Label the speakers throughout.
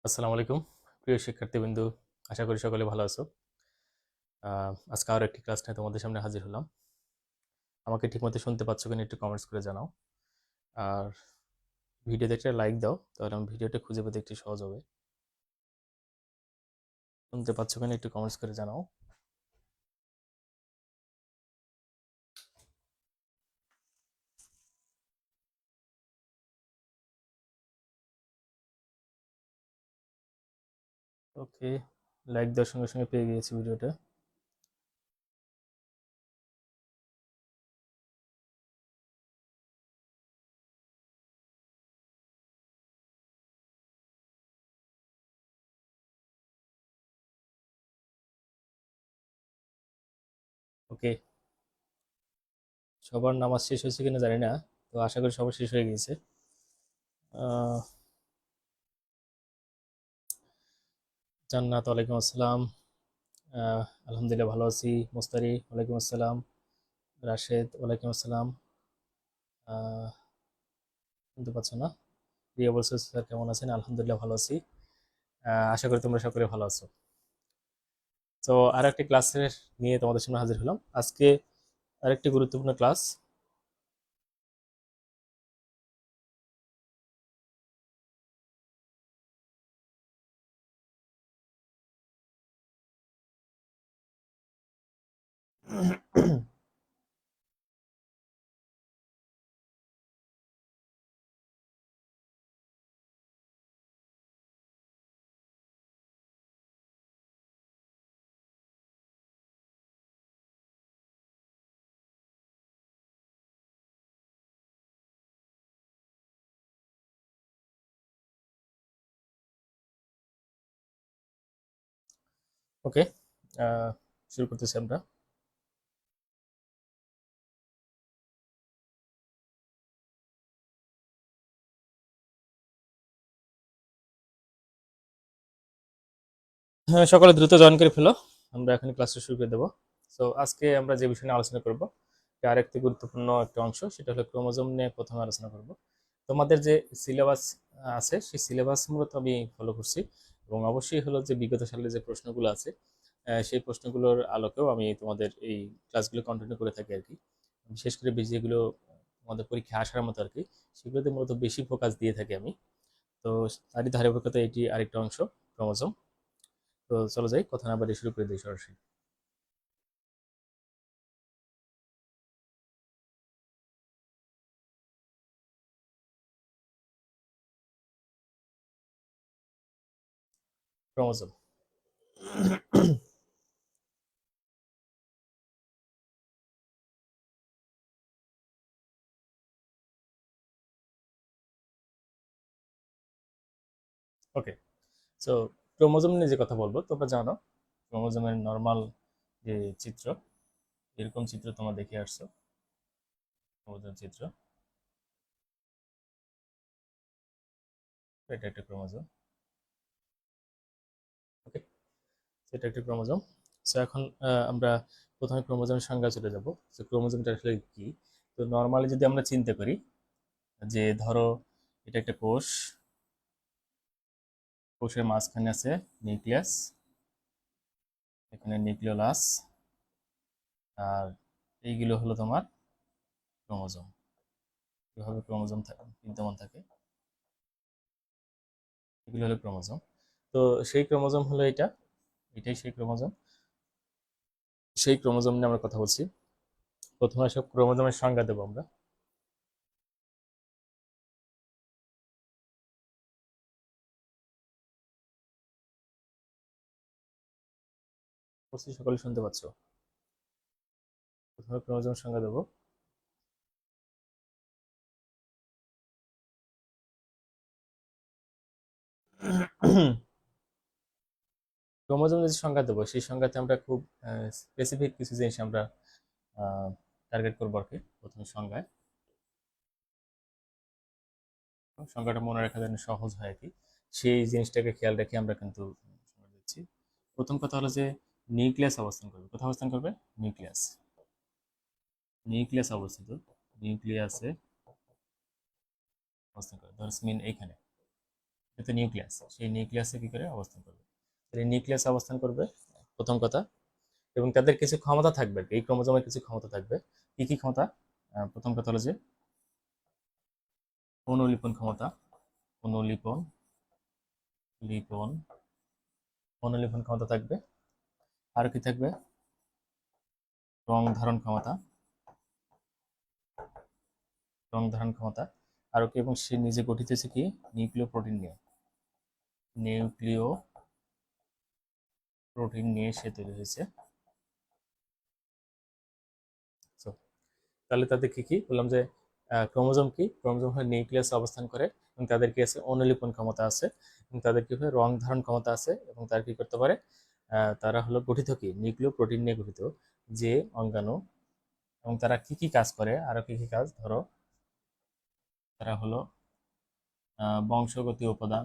Speaker 1: আসসালামু আলাইকুম প্রিয় শিক্ষার্থীবৃন্দু, আশা করি সকলে ভালো আছো। আজকে আরও একটি ক্লাস নিয়ে তোমাদের সামনে হাজির হলাম। আমাকে ঠিকমতো শুনতে পাচ্ছ কিনা একটু কমেন্টস করে জানাও। আর ভিডিও দেখতে লাইক দাও, তাহলে আমি ভিডিওটা খুঁজে পেতে একটু সহজ হবে। শুনতে পাচ্ছ কিনা একটু কমেন্টস করে জানাও। ওকে, লাইক দেওয়ার সঙ্গে সঙ্গে পেয়ে গিয়েছি ভিডিওটা। ওকে, সবার নামাজ শেষ হয়েছে কিনা জানি না, তো আশা করি সবার শেষ হয়ে গিয়েছে। আহ, জান্নাত ওয়ালাইকুম আসসালাম। আলহামদুলিল্লাহ ভালো আছি। মোস্তারি ওয়ালাইকুম আসসালাম। রাশেদ ওয়ালাইকুম আসসালাম। আহ, শুনতে পাচ্ছ না? রিয়া বলছে স্যার কেমন আছেন? আলহামদুলিল্লাহ ভালো আছি। আশা করি তোমরা সকলে ভালো আছো। তো আর একটি ক্লাসের নিয়ে তোমাদের সামনে হাজির হলাম আজকে। আরেকটি গুরুত্বপূর্ণ ক্লাস। ওকে, শুরু করতেছি আমরা। হ্যাঁ, সকলে দ্রুত জয়েন করে ফেলো, আমরা এখন ক্লাসটা শুরু করে দেবো। তো আজকে আমরা যে বিষয় নিয়ে আলোচনা করব, আরেকটি গুরুত্বপূর্ণ একটা অংশ, সেটা হলো ক্রোমোজোম নিয়ে প্রথমে আলোচনা করব। তোমাদের যে সিলেবাস আছে সেই সিলেবাস মূলত আমি ফলো করছি, এবং অবশ্যই হলো যে বিগত সালে যে প্রশ্নগুলো আছে সেই প্রশ্নগুলোর আলোকেও আমি তোমাদের এই ক্লাসগুলো কন্টিনিউ করে থাকি আর কি। বিশেষ করে যেগুলো তোমাদের পরীক্ষা আসার মতো আর কি, সেগুলোতে মূলত বেশি ফোকাস দিয়ে থাকি আমি। তো তারই ধারাবাহিকতা এটি আরেকটা অংশ, ক্রোমোজোম। তো চলো যাই, কথা না বাড়িয়ে শুরু করে দিই সরাসরি। ক্রোমোজোম। ওকে, সো ক্রোমোজোম নিয়ে যে কথা বলবো, তোমরা জানো ক্রোমোজোমের নর্মাল যে চিত্র, এরকম চিত্র তোমরা দেখে আসছো। ক্রোমোজোম চিত্র, এটা একটা ক্রোমোজোম। ওকে, এটা একটা ক্রোমোজোম। সো এখন আমরা প্রথমে ক্রোমোজোমের সংজ্ঞা চলে যাব। তো ক্রোমোজোমটা আসলে কি? তো নর্মালি যদি আমরা চিন্তা করি যে ধরো এটা একটা কোষ, কোষের মাঝখানে আছে নিউক্লিয়াস, এখানে নিউক্লিওলাস, আর এইগুলো হলো তোমার ক্রোমোজোম। এভাবে ক্রোমোজোম বিদ্যমান থাকে, এগুলো হলো ক্রোমোজোম। তো সেই ক্রোমোজোম হলো এটা, এটাই সেই ক্রোমোজোম। সেই ক্রোমোজোম নিয়ে আমরা কথা বলছি। প্রথমে সব ক্রোমোজোমের সংজ্ঞা দেবো আমরা। বলছি, সকলে শুনতে পাচ্ছ? প্রথমে ক্রোমোজোমের সংজ্ঞা দেবো। ক্রোমোজোমের যে সংজ্ঞা দেবো, সেই সংজ্ঞাতে আমরা খুব স্পেসিফিক কিছু জিনিস আমরা টার্গেট করবো আর কি। প্রথমে সংজ্ঞায়, সংজ্ঞাটা মনে রাখা যেন সহজ হয় আর কি, সেই জিনিসটাকে খেয়াল রেখে আমরা কিন্তু সংজ্ঞা দিচ্ছি। প্রথম কথা হলো যে নিউক্লিয়াস অবস্থান করবে। কোথায় অবস্থান করবে? নিউক্লিয়াস। নিউক্লিয়াস অবস্থিত, নিউক্লিয়াসে অবস্থান করে, ধর মিন এইখানে। এটা নিউক্লিয়াস, সেই নিউক্লিয়াসে কি করে অবস্থান করবে, এই নিউক্লিয়াসে অবস্থান করবে প্রথম কথা। এবং তাদের কিছু ক্ষমতা থাকবে, এই ক্রোমোজোমের কিছু ক্ষমতা থাকবে। কি কি ক্ষমতা? প্রথম কথা হলো যে অনুলিপন ক্ষমতা, অনুলিপন লিপন অনুলিপন ক্ষমতা থাকবে। আর কি থাকবে? রং ধারণ ক্ষমতা, রং ধারণ ক্ষমতা। আর কি, এবং সে নিজে গঠিত হয়েছে কি নিউক্লিয় প্রোটিন নিয়ে, নিউক্লিয় প্রোটিন নিয়ে সে তৈরি হয়েছে। So, তাহলে তাদের কি কি বললাম যে ক্রোমোজোম কি, ক্রোমোজোম হলো নিউক্লিয়াসে অবস্থান করে এবং তাদের কি আছে অনুলিপন ক্ষমতা আছে এবং তাদের কি হয় রং ধারণ ক্ষমতা আছে এবং তারা কি করতে পারে, তারা হলো গঠিত কি নিউক্লিয় প্রোটিন নিয়ে গঠিত যে অঙ্গাণু। এবং তারা কি কি কাজ করে, আরো কি কি কাজ ধরো, তারা হলো বংশগতি উপাদান,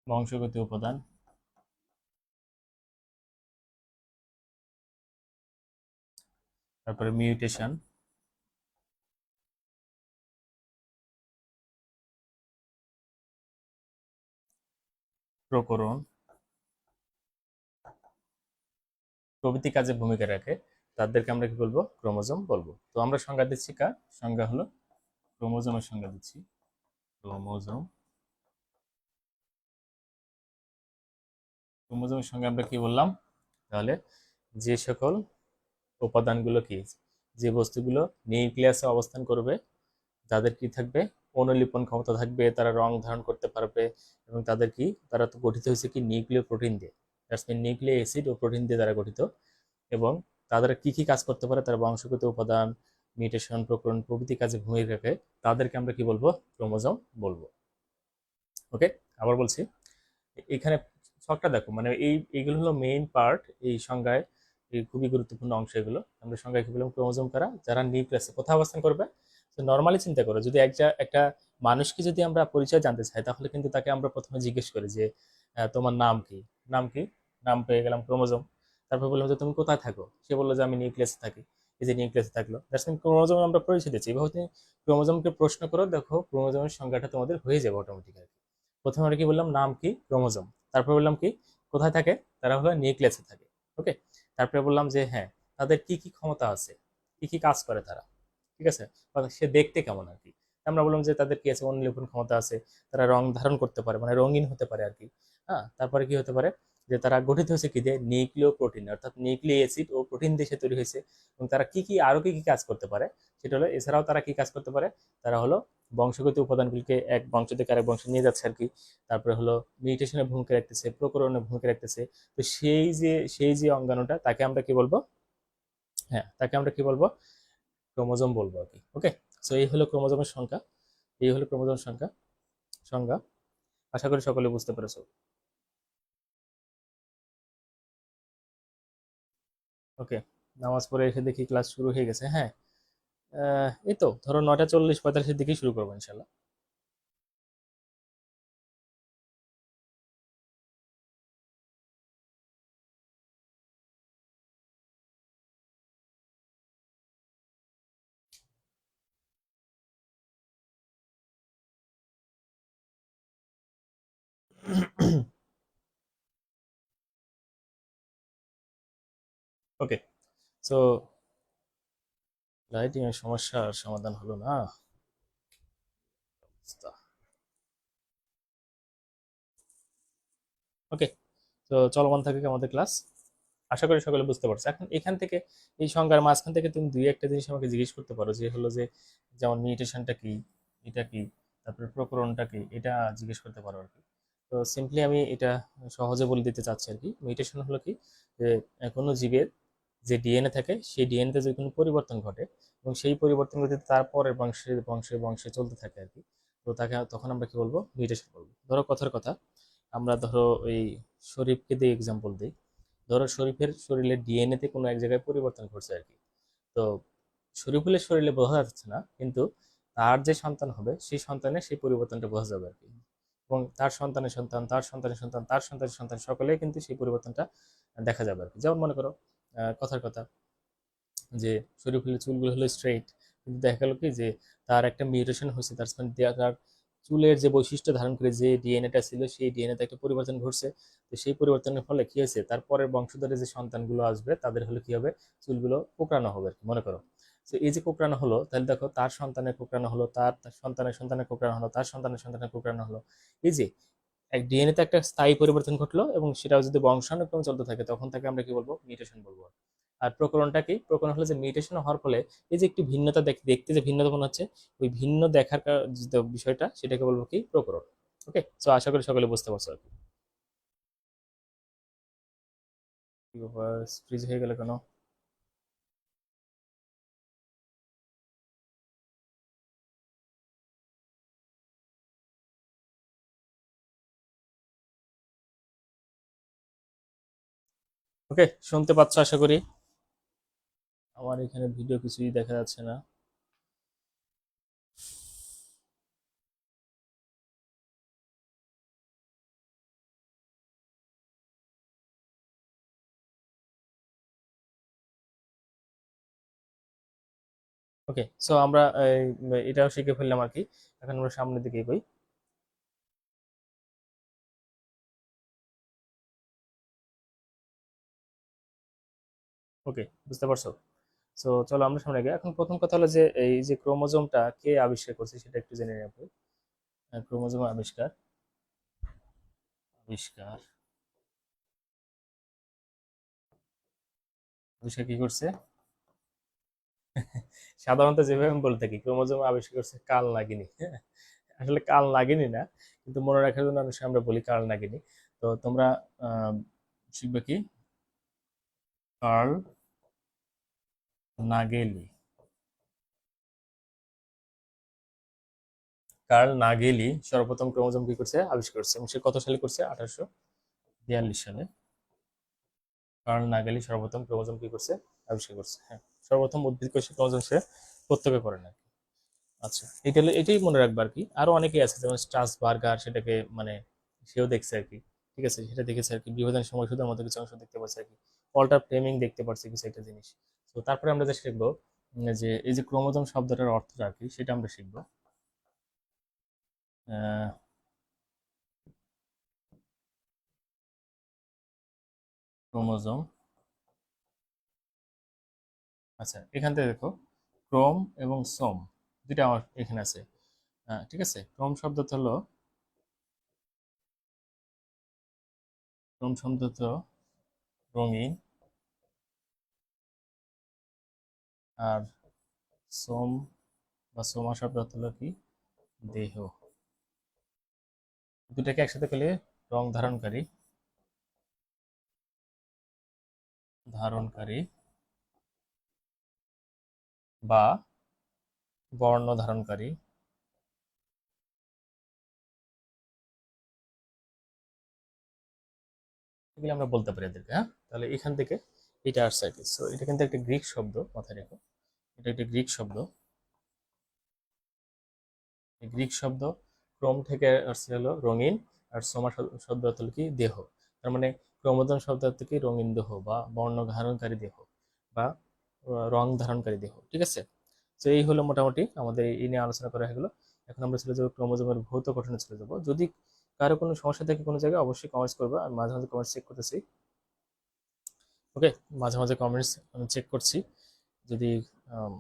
Speaker 1: বংশগতি উপাদান, তারপরে মিউটেশন, প্রকরণ প্রভৃতি কাজে ভূমিকা রাখে, তাদেরকে আমরা কি বলবো ক্রোমোজোম বলবো। তো আমরা সংজ্ঞা দিচ্ছি কার সংজ্ঞা হলো ক্রোমোজোমের সংজ্ঞা দিচ্ছি। ক্রোমোজোম, ক্রোমোজোমের সঙ্গে আমরা কি বললাম তাহলে, যে সকল উপাদানগুলো কি, যে বস্তুগুলো নিউক্লিয়াসে অবস্থান করবে, যাদের কি থাকবে অনুলিপন ক্ষমতা থাকবে, তারা রং ধারণ করতে পারবে এবং তাদের কি, তারা তো গঠিত হয়েছে কি নিউক্লিয় প্রোটিন দিয়ে, দ্যাটস মিন নিউক্লিয় অ্যাসিড ও প্রোটিন দিয়ে তারা গঠিত। এবং তাদের কি কি কাজ করতে পারে, তারা বংশগত উপাদান, মিউটেশন, প্রকরণ প্রভৃতি কাজে ভূমিকা রাখে, তাদেরকে আমরা কি বলবো ক্রোমোজোম বলবো। ওকে, আবার বলছি, এখানে ছকটা দেখো, মানে এইগুলো হলো মেইন পার্ট এই সংজ্ঞায়, এই খুবই গুরুত্বপূর্ণ অংশ এগুলো। আমরা সংজ্ঞায় কি বললাম, ক্রোমোজোম কারা, যারা নিউক্লিয়াসে কোথায় অবস্থান করবে। তো নর্মালি চিন্তা করো, যদি একটা একটা মানুষকে যদি আমরা পরিচয় জানতে চাই, তাহলে কিন্তু তাকে আমরা প্রথমে জিজ্ঞেস করি যে তোমার নাম কি, নাম কি, নাম পেয়ে গেলাম ক্রোমোজোম। তারপর বললাম যে তুমি কোথায় থাকো, সে বললো যে আমি নিউক্লিয়াসে থাকি, এই যে নিউক্লিয়াসে থাকলো, দ্যাটস মিন ক্রোমোজোম আমরা পরিচয় দিচ্ছি। এভাবে তুমি ক্রোমোজোমকে প্রশ্ন করো, দেখো ক্রোমোজোমের সংখ্যাটা তোমাদের হয়ে যাবে অটোমেটিক। প্রথমে আমরা কি বললাম, নাম কি ক্রোমোজোম, তারপর বললাম কি কোথায় থাকে, তারা হলো নিউক্লিয়াসে থাকে। ওকে, তারপরে বললাম যে হ্যাঁ তাদের কি কি ক্ষমতা আছে, কি কি কাজ করে তারা, ঠিক আছে, বা সে দেখতে কেমন আর কি। আমরা বললাম যে তাদের কি আছে অনুলিপন ক্ষমতা আছে, তারা রং ধারণ করতে পারে মানে রঙিন হতে পারে আর কি। হ্যাঁ, তারপরে কি হতে পারে, যে তারা গঠিত হয়েছে কি দিয়ে নিউক্লিয় প্রোটিন, অর্থাৎ নিউক্লিক অ্যাসিড ও প্রোটিন দিয়ে সে তৈরি হয়েছে। এবং তারা কি কি আরো কি কি কাজ করতে পারে, সেটা হলো এছাড়াও তারা কি কাজ করতে পারে, তারা হলো বংশগত উপাদানগুলিকে এক বংশ থেকে আরেক বংশে নিয়ে যাচ্ছে আর কি। তারপরে হলো মিউটেশনের ভূমিকা রাখতেছে, প্রকরণের ভূমিকা রাখতেছে। তো সেই যে অঙ্গাণুটা, তাকে আমরা কি বলবো, হ্যাঁ তাকে আমরা কি বলবো ক্রোমোজোম বলবো আর কি। ওকে, সো এই হলো ক্রোমোজোমের সংখ্যা, এই হলো ক্রোমোজোম সংখ্যা সংজ্ঞা। আশা করি সকলে বুঝতে পেরেছো। ওকে, নামাজ পড়ে এসে দেখি ক্লাস শুরু হয়ে গেছে। হ্যাঁ, এই তো ধরো 9:40 45 দিকেই শুরু করবো ইনশাল্লাহ। ওকে, সো লাইটিং এর সমস্যার সমাধান হলো না। ওকে, তো চলমান থাকে কি আমাদের ক্লাস, আশা করি সকলে বুঝতে পারছো। এখন এখান থেকে এই সংজ্ঞার মাঝখান থেকে তুমি দুই একটা জিনিস আমাকে জিজ্ঞেস করতে পারো, যে হলো যে যেমন মিউটেশনটা কি, এটা কি, তারপরে প্রকরণটা কি, এটা জিজ্ঞেস করতে পারো আর কি। তো সিম্পলি আমি এটা সহজে বলে দিতে চাচ্ছি আর কি। মিউটেশন হলো কি, যে কোনো জীবের যে ডিএনএ থাকে, সেই ডিএনএতে যদি কোনো পরিবর্তন ঘটে এবং সেই পরিবর্তন যদি তারপরের বংশে বংশে বংশে চলতে থাকে আর কি, তো তাকে তখন আমরা কি বলবো মিউটেশন বলবো। ধরো কথার কথা, আমরা ধরো ওই শরীফকে দিয়ে এক্সাম্পল দিই। ধরো শরীফের শরীরে ডিএনএ তে কোনো এক জায়গায় পরিবর্তন ঘটছে আর কি। তো শরীফুলের শরীরে বোঝা যাচ্ছে না, কিন্তু তার যে সন্তান হবে সেই সন্তানের সেই পরিবর্তনটা বোঝা যাবে আর কি। এবং তার সন্তানের সন্তান, তার সন্তানের সন্তান, তার সন্তানের সন্তান, সকলেই কিন্তু সেই পরিবর্তনটা দেখা যাবে আর কি। যেমন মনে করো কথার কথা যে শরীফুলের চুলগুলো হলো স্ট্রেইট, কিন্তু দেখা গেল কি যে তার একটা মিউটেশন হয়েছে, তার চুলের যে বৈশিষ্ট্য ধারণ করে যে ডিএনএটা ছিল সেই ডিএনএতে একটা পরিবর্তন ঘটছে। তো সেই পরিবর্তনের ফলে কি হয়েছে, তার পরের বংশধরে যে সন্তানগুলো আসবে তাদের হলে কি হবে, চুলগুলো কোঁকড়ানো হবে আর কি। মনে করো, তো এই যে কোঁকড়ানো হলো, তাহলে দেখো তার সন্তানের কোঁকড়ানো হলো, তার সন্তানের সন্তানের কোঁকড়ানো হলো, তার সন্তানের সন্তানের কোঁকড়ানো হলো। এই যে এক ডিএনএতে একটা স্থায়ী পরিবর্তন ঘটলো, এবং সেটাও যদি বংশানুক্রমে চলতে থাকে তখন তাকে আমরা কি বলবো, মিউটেশন বলবো। আর প্রকরণটা কি, প্রকরণ হলো যে মিউটেশন হওয়ার ফলে এই যে একটু ভিন্নতা দেখতে যে ভিন্নতা মনে হচ্ছে, ওই ভিন্ন দেখার যে বিষয়টা সেটাকে বলবো কি, প্রকরণ। ওকে, তো আশা করি সকলে বুঝতে পারছো আর কি। ফ্রিজ হয়ে গেল কেন? ওকে, শুনতে পাচ্ছ আশা করি। আমার এখানে ভিডিও কিছুই দেখা যাচ্ছে না। ওকে, সো আমরা এটাও শিখে ফেললাম আর কি। এখন আমরা সামনের দিকে এগোই। ওকে, বুঝতে পারছো? সো চলো আমরা সামনে আগে। এখন প্রথম কথা হলো যে এই যে ক্রোমোজোমটা কে আবিষ্কার করছে সেটা একটু জেনে নেব। ক্রোমোজোম আবিষ্কার আবিষ্কার আবিষ্কার কি করছে? সাধারণত যেভাবে আমি বলে থাকি, ক্রোমোজোম আবিষ্কার করছে কার্ল নাগিনি। হ্যাঁ, আসলে কার্ল নাগিনি না, কিন্তু মনে রাখার জন্য অনেক সময় আমরা বলি কার্ল নাগিনি। তো তোমরা আহ, শিখবে কি, কার্ল নাগেলি। কার্ল নাগেলি সর্বপ্রথম ক্রোমোজোম কি করছে, আবিষ্কার করছে, এবং সে কত সালে করছে, 1842 সালে। কার্ল নাগেলি সর্বপ্রথম ক্রোমোজোম কি করছে, আবিষ্কার করছে। হ্যাঁ, সর্বপ্রথম উদ্ভিদ কোষে ক্রোমোজোম সে প্রত্যক্ষ করে না। আচ্ছা, এটা এটাই মনে রাখবা আর কি। আরো অনেকেই আছে, যেমন স্ট্রাস বার্গার, সেটাকে মানে সেও দেখছে আর কি। ঠিক আছে, সেটা দেখেছে আর কি, বিভাজন সময়সূদের মতো কিছু অংশ দেখতে পাচ্ছে আর কি। অল্টার ফ্লেমিং দেখতে পাচ্ছে কিছু একটা জিনিস। তো তারপরে আমরা যে শিখবো যে এই যে ক্রোমোজোম শব্দটার অর্থটা আর কি, সেটা আমরা শিখবো। আহ ক্রোমোজোম। আচ্ছা, এখান থেকে দেখো, ক্রোম এবং সোম দুইটা আমার এখানে আছে। ঠিক আছে, ক্রোম শব্দটা হলো, ক্রোম শব্দটা রঙিন, আর সোম বা সোমা শব্দ হলো কি, দেহ। দুটাকে একসাথে পেলে রং ধারণকারী, ধারণকারী বা বর্ণ ধারণকারী, এগুলো আমরা বলতে পারি এদেরকে। হ্যাঁ, তাহলে এখান থেকে এটা আসছে আর কি। সো এটা কিন্তু একটা গ্রিক শব্দ, মাথায় রেখো, এটা একটা গ্রিক শব্দ। এই গ্রিক শব্দ, ক্রোম থেকে আসছে হলো রঙিন, আর সোমা শব্দ হলো কি, দেহ। তার মানে ক্রোমোজোম শব্দ থেকে রঙিন দেহ বা বর্ণ ধারণকারী দেহ বা রং ধারণকারী দেহ। ঠিক আছে, তো এই হলো মোটামুটি আমাদের এই নিয়ে আলোচনা করা হয়ে গেলো। এখন আমরা চলে যাবো ক্রোমোজোমের ভৌত গঠনে চলে যাবো। যদি কারো কোনো সমস্যা থাকে কোনো জায়গায়, অবশ্যই কমেন্টস করবে, আমি মাঝে মাঝে কমেন্টস চেক করতেছি। ওকে, মাঝে মাঝে কমেন্টস আমি চেক করছি। যদি আম,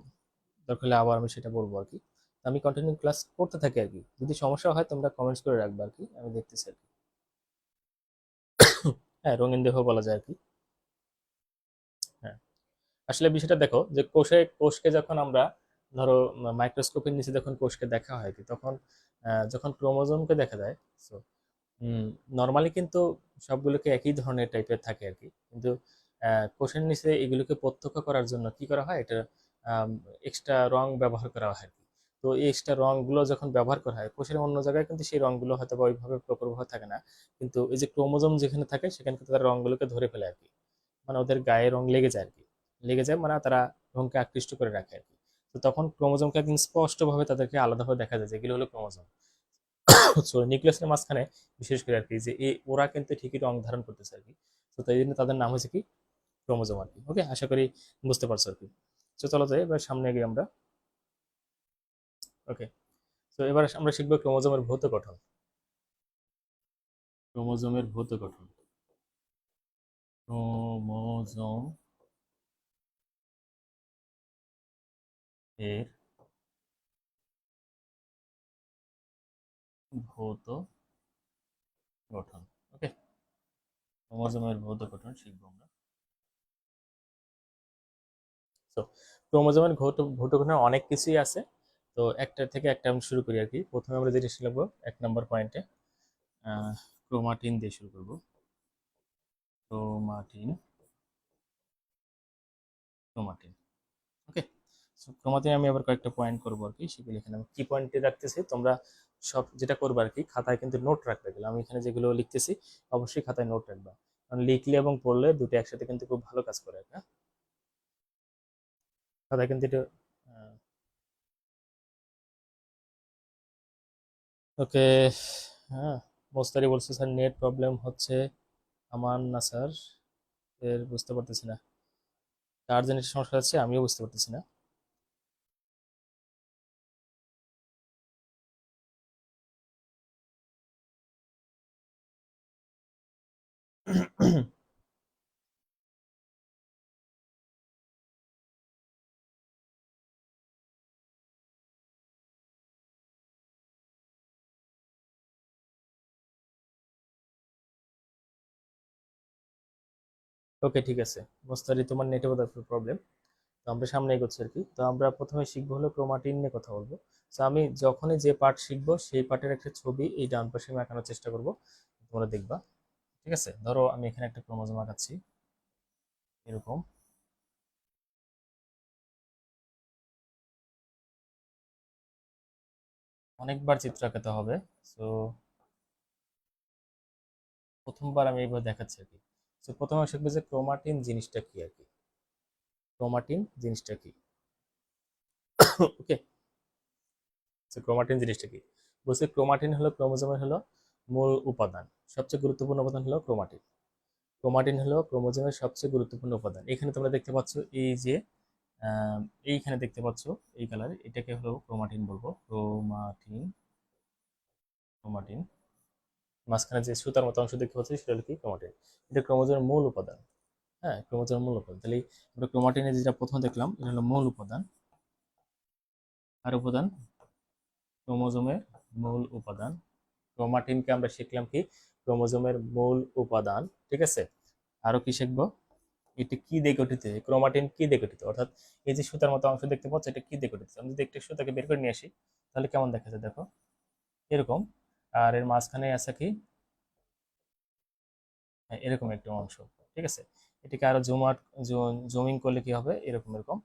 Speaker 1: দরকার হলে আবার আমি সেটা বলবো আর কি। আমি কন্টিনিউ ক্লাস করতে থাকি আর কি। যদি সমস্যা হয় তোমরা কমেন্টস করে রাখবে আর কি, আমি দেখতেছি আর কি। হ্যাঁ, রঙিন দেহ বলা যায় আর কি। হ্যাঁ, আসলে বিষয়টা দেখো যে কোষকে যখন আমরা ধরো মাইক্রোস্কোপের নিচে যখন কোষকে দেখা হয় কি, তখন যখন ক্রোমোজোমকে দেখা যায়, তো নর্মালি কিন্তু সবগুলোকে একই ধরনের টাইপের থাকে আর কি। কিন্তু কোষের নিচে এগুলোকে প্রত্যক্ষ করার জন্য কি করা হয়, এটা এক্সট্রা রং ব্যবহার করা হয় আর কি। তো এই এক্সট্রা রংগুলো যখন ব্যবহার করা হয় কোষের অন্য জায়গায়, কিন্তু সেই রংগুলো হয়তো বা ওইভাবে প্রকটভাবে থাকে না, কিন্তু এই যে ক্রোমোজোম যেখানে থাকে সেখানে কিন্তু তারা রংগুলোকে ধরে ফেলে আর কি। মানে ওদের গায়ে রং লেগে যায় আর কি, লেগে যায় মানে তারা রংকে আকৃষ্ট করে রাখে আর কি। তো তখন ক্রোমোজোমকে একদম স্পষ্টভাবে তাদেরকে আলাদাভাবে দেখা যায় যে এগুলো হলো ক্রোমোজোম। সো নিউক্লিয়াসের মাঝখানে বিশেষ করে আর কি যে ওরা কিন্তু ঠিকই রং ধারণ করতেছে আর কি। তো তাই জন্য তাদের নাম হচ্ছে কি ক্রোমোজোম আর কি। ওকে, আশা করি বুঝতে পারছো আর কি। তো চলো যাই এবার সামনে গিয়ে আমরা। ওকে, তো এবার আমরা শিখবো ক্রোমোজোমের ভৌত গঠন। ক্রোমোজোমের ভৌত গঠন, ক্রোমোজোম এর ভৌত গঠন। ওকে, ক্রোমোজোমের ভৌত গঠন শিখবো আমরা। তো ক্রোমোজোমের ভৌত ভৌত গঠনে অনেক কিছুই আছে। তো একটা থেকে একটা আমি শুরু করি আর কি। প্রথমে আমরা যেটা শিখবো 1 নম্বর পয়েন্টে ক্রোমাটিন দিয়ে শুরু করব। Chromatin, chromatin. ওকে, ক্রোমাটিন আমি আবার কয়েকটা পয়েন্ট করবো আর কি, সেগুলো এখানে আমি কি পয়েন্টে রাখতেছি তোমরা সব যেটা করবে আর কি খাতায় কিন্তু নোট রাখবে। গেলে আমি এখানে যেগুলো লিখতেছি অবশ্যই খাতায় নোট রাখবা, কারণ লিখলে এবং পড়লে দুটো একসাথে কিন্তু খুব ভালো কাজ করে। হ্যাঁ, খাতায় কিন্তু এটা ওকে। হ্যাঁ, মোস্তারি বলছে স্যার নেট প্রবলেম হচ্ছে। আমার না স্যার, এর বুঝতে পারতেছি না কার জন্য সমস্যা হচ্ছে, আমিও বুঝতে পারতেছি না। ওকে, ঠিক আছে মোস্তারি, তোমার নেটে বোধহয় প্রবলেম। তো আমরা সামনে এগোচ্ছি আর কি। তো আমরা প্রথমে শিখবো হলো ক্রোমাটিন নিয়ে কথা বলবো। তো আমি যখনই যে পার্ট শিখবো সেই পার্টের একটা ছবি এই ডান পাশে আমি আঁকানোর চেষ্টা করব, তোমরা দেখবা। ঠিক আছে, ধরো আমি এখানে একটা ক্রোমোজোম আঁকাচ্ছি এরকম। অনেকবার চিত্র আঁকাতে হবে। তো প্রথমবার আমি এইভাবে দেখাচ্ছি আর কি। তো প্রথমে শিখবো যে ক্রোমাটিন জিনিসটা কি আর কি। ক্রোমাটিন জিনিসটা কি? ওকে, তো ক্রোমাটিন জিনিসটা কি বলছে, ক্রোমাটিন হলো ক্রোমোজোমের হলো মূল উপাদান। সবচেয়ে গুরুত্বপূর্ণ উপাদান হলো ক্রোমাটিন। ক্রোমাটিন হলো ক্রোমোজোমের সবচেয়ে গুরুত্বপূর্ণ উপাদান। এখানে তোমরা দেখতে পাচ্ছ এই যে এইখানে দেখতে পাচ্ছ এই কালার, এটাকে হলো ক্রোমাটিন বলবো। ক্রোমাটিন, ক্রোমাটিন মাঝখানে যে সুতার মতো অংশ দেখতে পাচ্ছি সেটা হলো কি ক্রোমাটিন। এটা ক্রোমোজোমের মূল উপাদান। হ্যাঁ, ক্রোমোজোমের মূল উপাদান। তাহলে আমরা ক্রোমাটিনে যেটা প্রথমে দেখলাম এটা হলো মূল উপাদান। আর উপাদান ক্রোমোজোমের মূল উপাদান। ক্রোমাটিনকে আমরা শিখলাম কি ক্রোমোজোমের মূল উপাদান। ঠিক আছে, আরো কি শিখবো, এটি কি দিয়ে গঠিত, ক্রোমাটিন কি দিয়ে গঠিত, অর্থাৎ এই যে সুতার মতো অংশ দেখতে পাচ্ছ এটা কি দিয়ে গঠিত। আমি যদি একটা সুতাকে বের করে নিয়ে আসি তাহলে কেমন দেখা যায় দেখো, এরকম। আর এর মাঝখানে আছে কি, হ্যাঁ, এরকম একটা অংশ। ঠিক আছে, এটাকে আরো জুমিং করলে কি হবে, এরকম এরকম।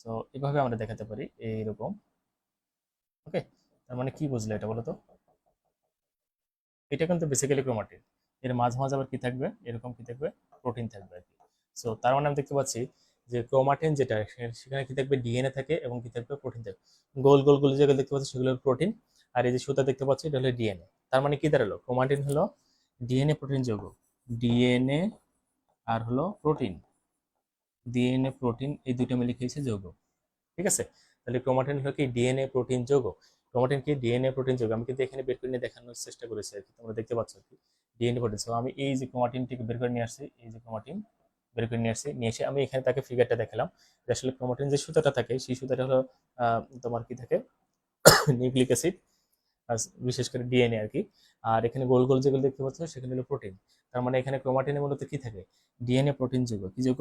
Speaker 1: তো এভাবে আমরা দেখাতে পারি এইরকম। ওকে, তার মানে কি বুঝলে এটা বলো তো? এটা কিন্তু বেসিক্যালি ক্রোমাটিন। এর মাঝে মাঝে আবার কি থাকবে, এরকম কি থাকবে, প্রোটিন থাকবে আর কি। সো তার মানে আমি দেখতে পাচ্ছি যে ক্রোমাটিন যেটা সেখানে কি থাকবে, ডিএনএ থাকে এবং কি থাকবে, প্রোটিন থাকবে। গোল গোল গোল যেগুলো দেখতে পাচ্ছি সেগুলো প্রোটিন, আর এই যে সুতা দেখতে পাচ্ছি এটা হলো ডিএনএ। তার মানে কি দাঁড়ালো, ক্রোমাটিন হলো ডিএনএ প্রোটিন যৌগ। ডিএনএ আর হলো প্রোটিন, ডিএনএ প্রোটিন এই দুটো মিলে খেয়েছে যৌগ। ঠিক আছে, তাহলে ক্রোমাটিন হলো কি ডিএনএ প্রোটিন যৌগ। ক্রোমাটিন কি ডিএনএ প্রোটিন যৌগ। আমি কিন্তু এখানে বের করে নিয়ে দেখানোর চেষ্টা করেছি আর কি, তোমরা দেখতে পাচ্ছ আর কি ডিএনএ প্রোটিন। সো আমি এই যে ক্রোমাটিনটিকে বের করে নিয়ে আসছি, এই যে ক্রোমাটিন বের করে নিয়ে আসছি, নিয়ে এসে আমি এখানে তাকে ফিগারটা দেখালাম যে আসলে ক্রোমাটিন যে সুতাটা থাকে সেই সুতাটা হলো তোমার কি থাকে, নিউক্লিক অ্যাসিড, আর বিশেষ করে ডিএনএ আর কি। আর এখানে গোল গোল যেগুলো দেখতে পাচ্ছ সেখানে হলো প্রোটিন। তার মানে এখানে ক্রোমাটিনে মূলত কি থাকে, ডিএনএ প্রোটিন যৌগ। কি যৌগ,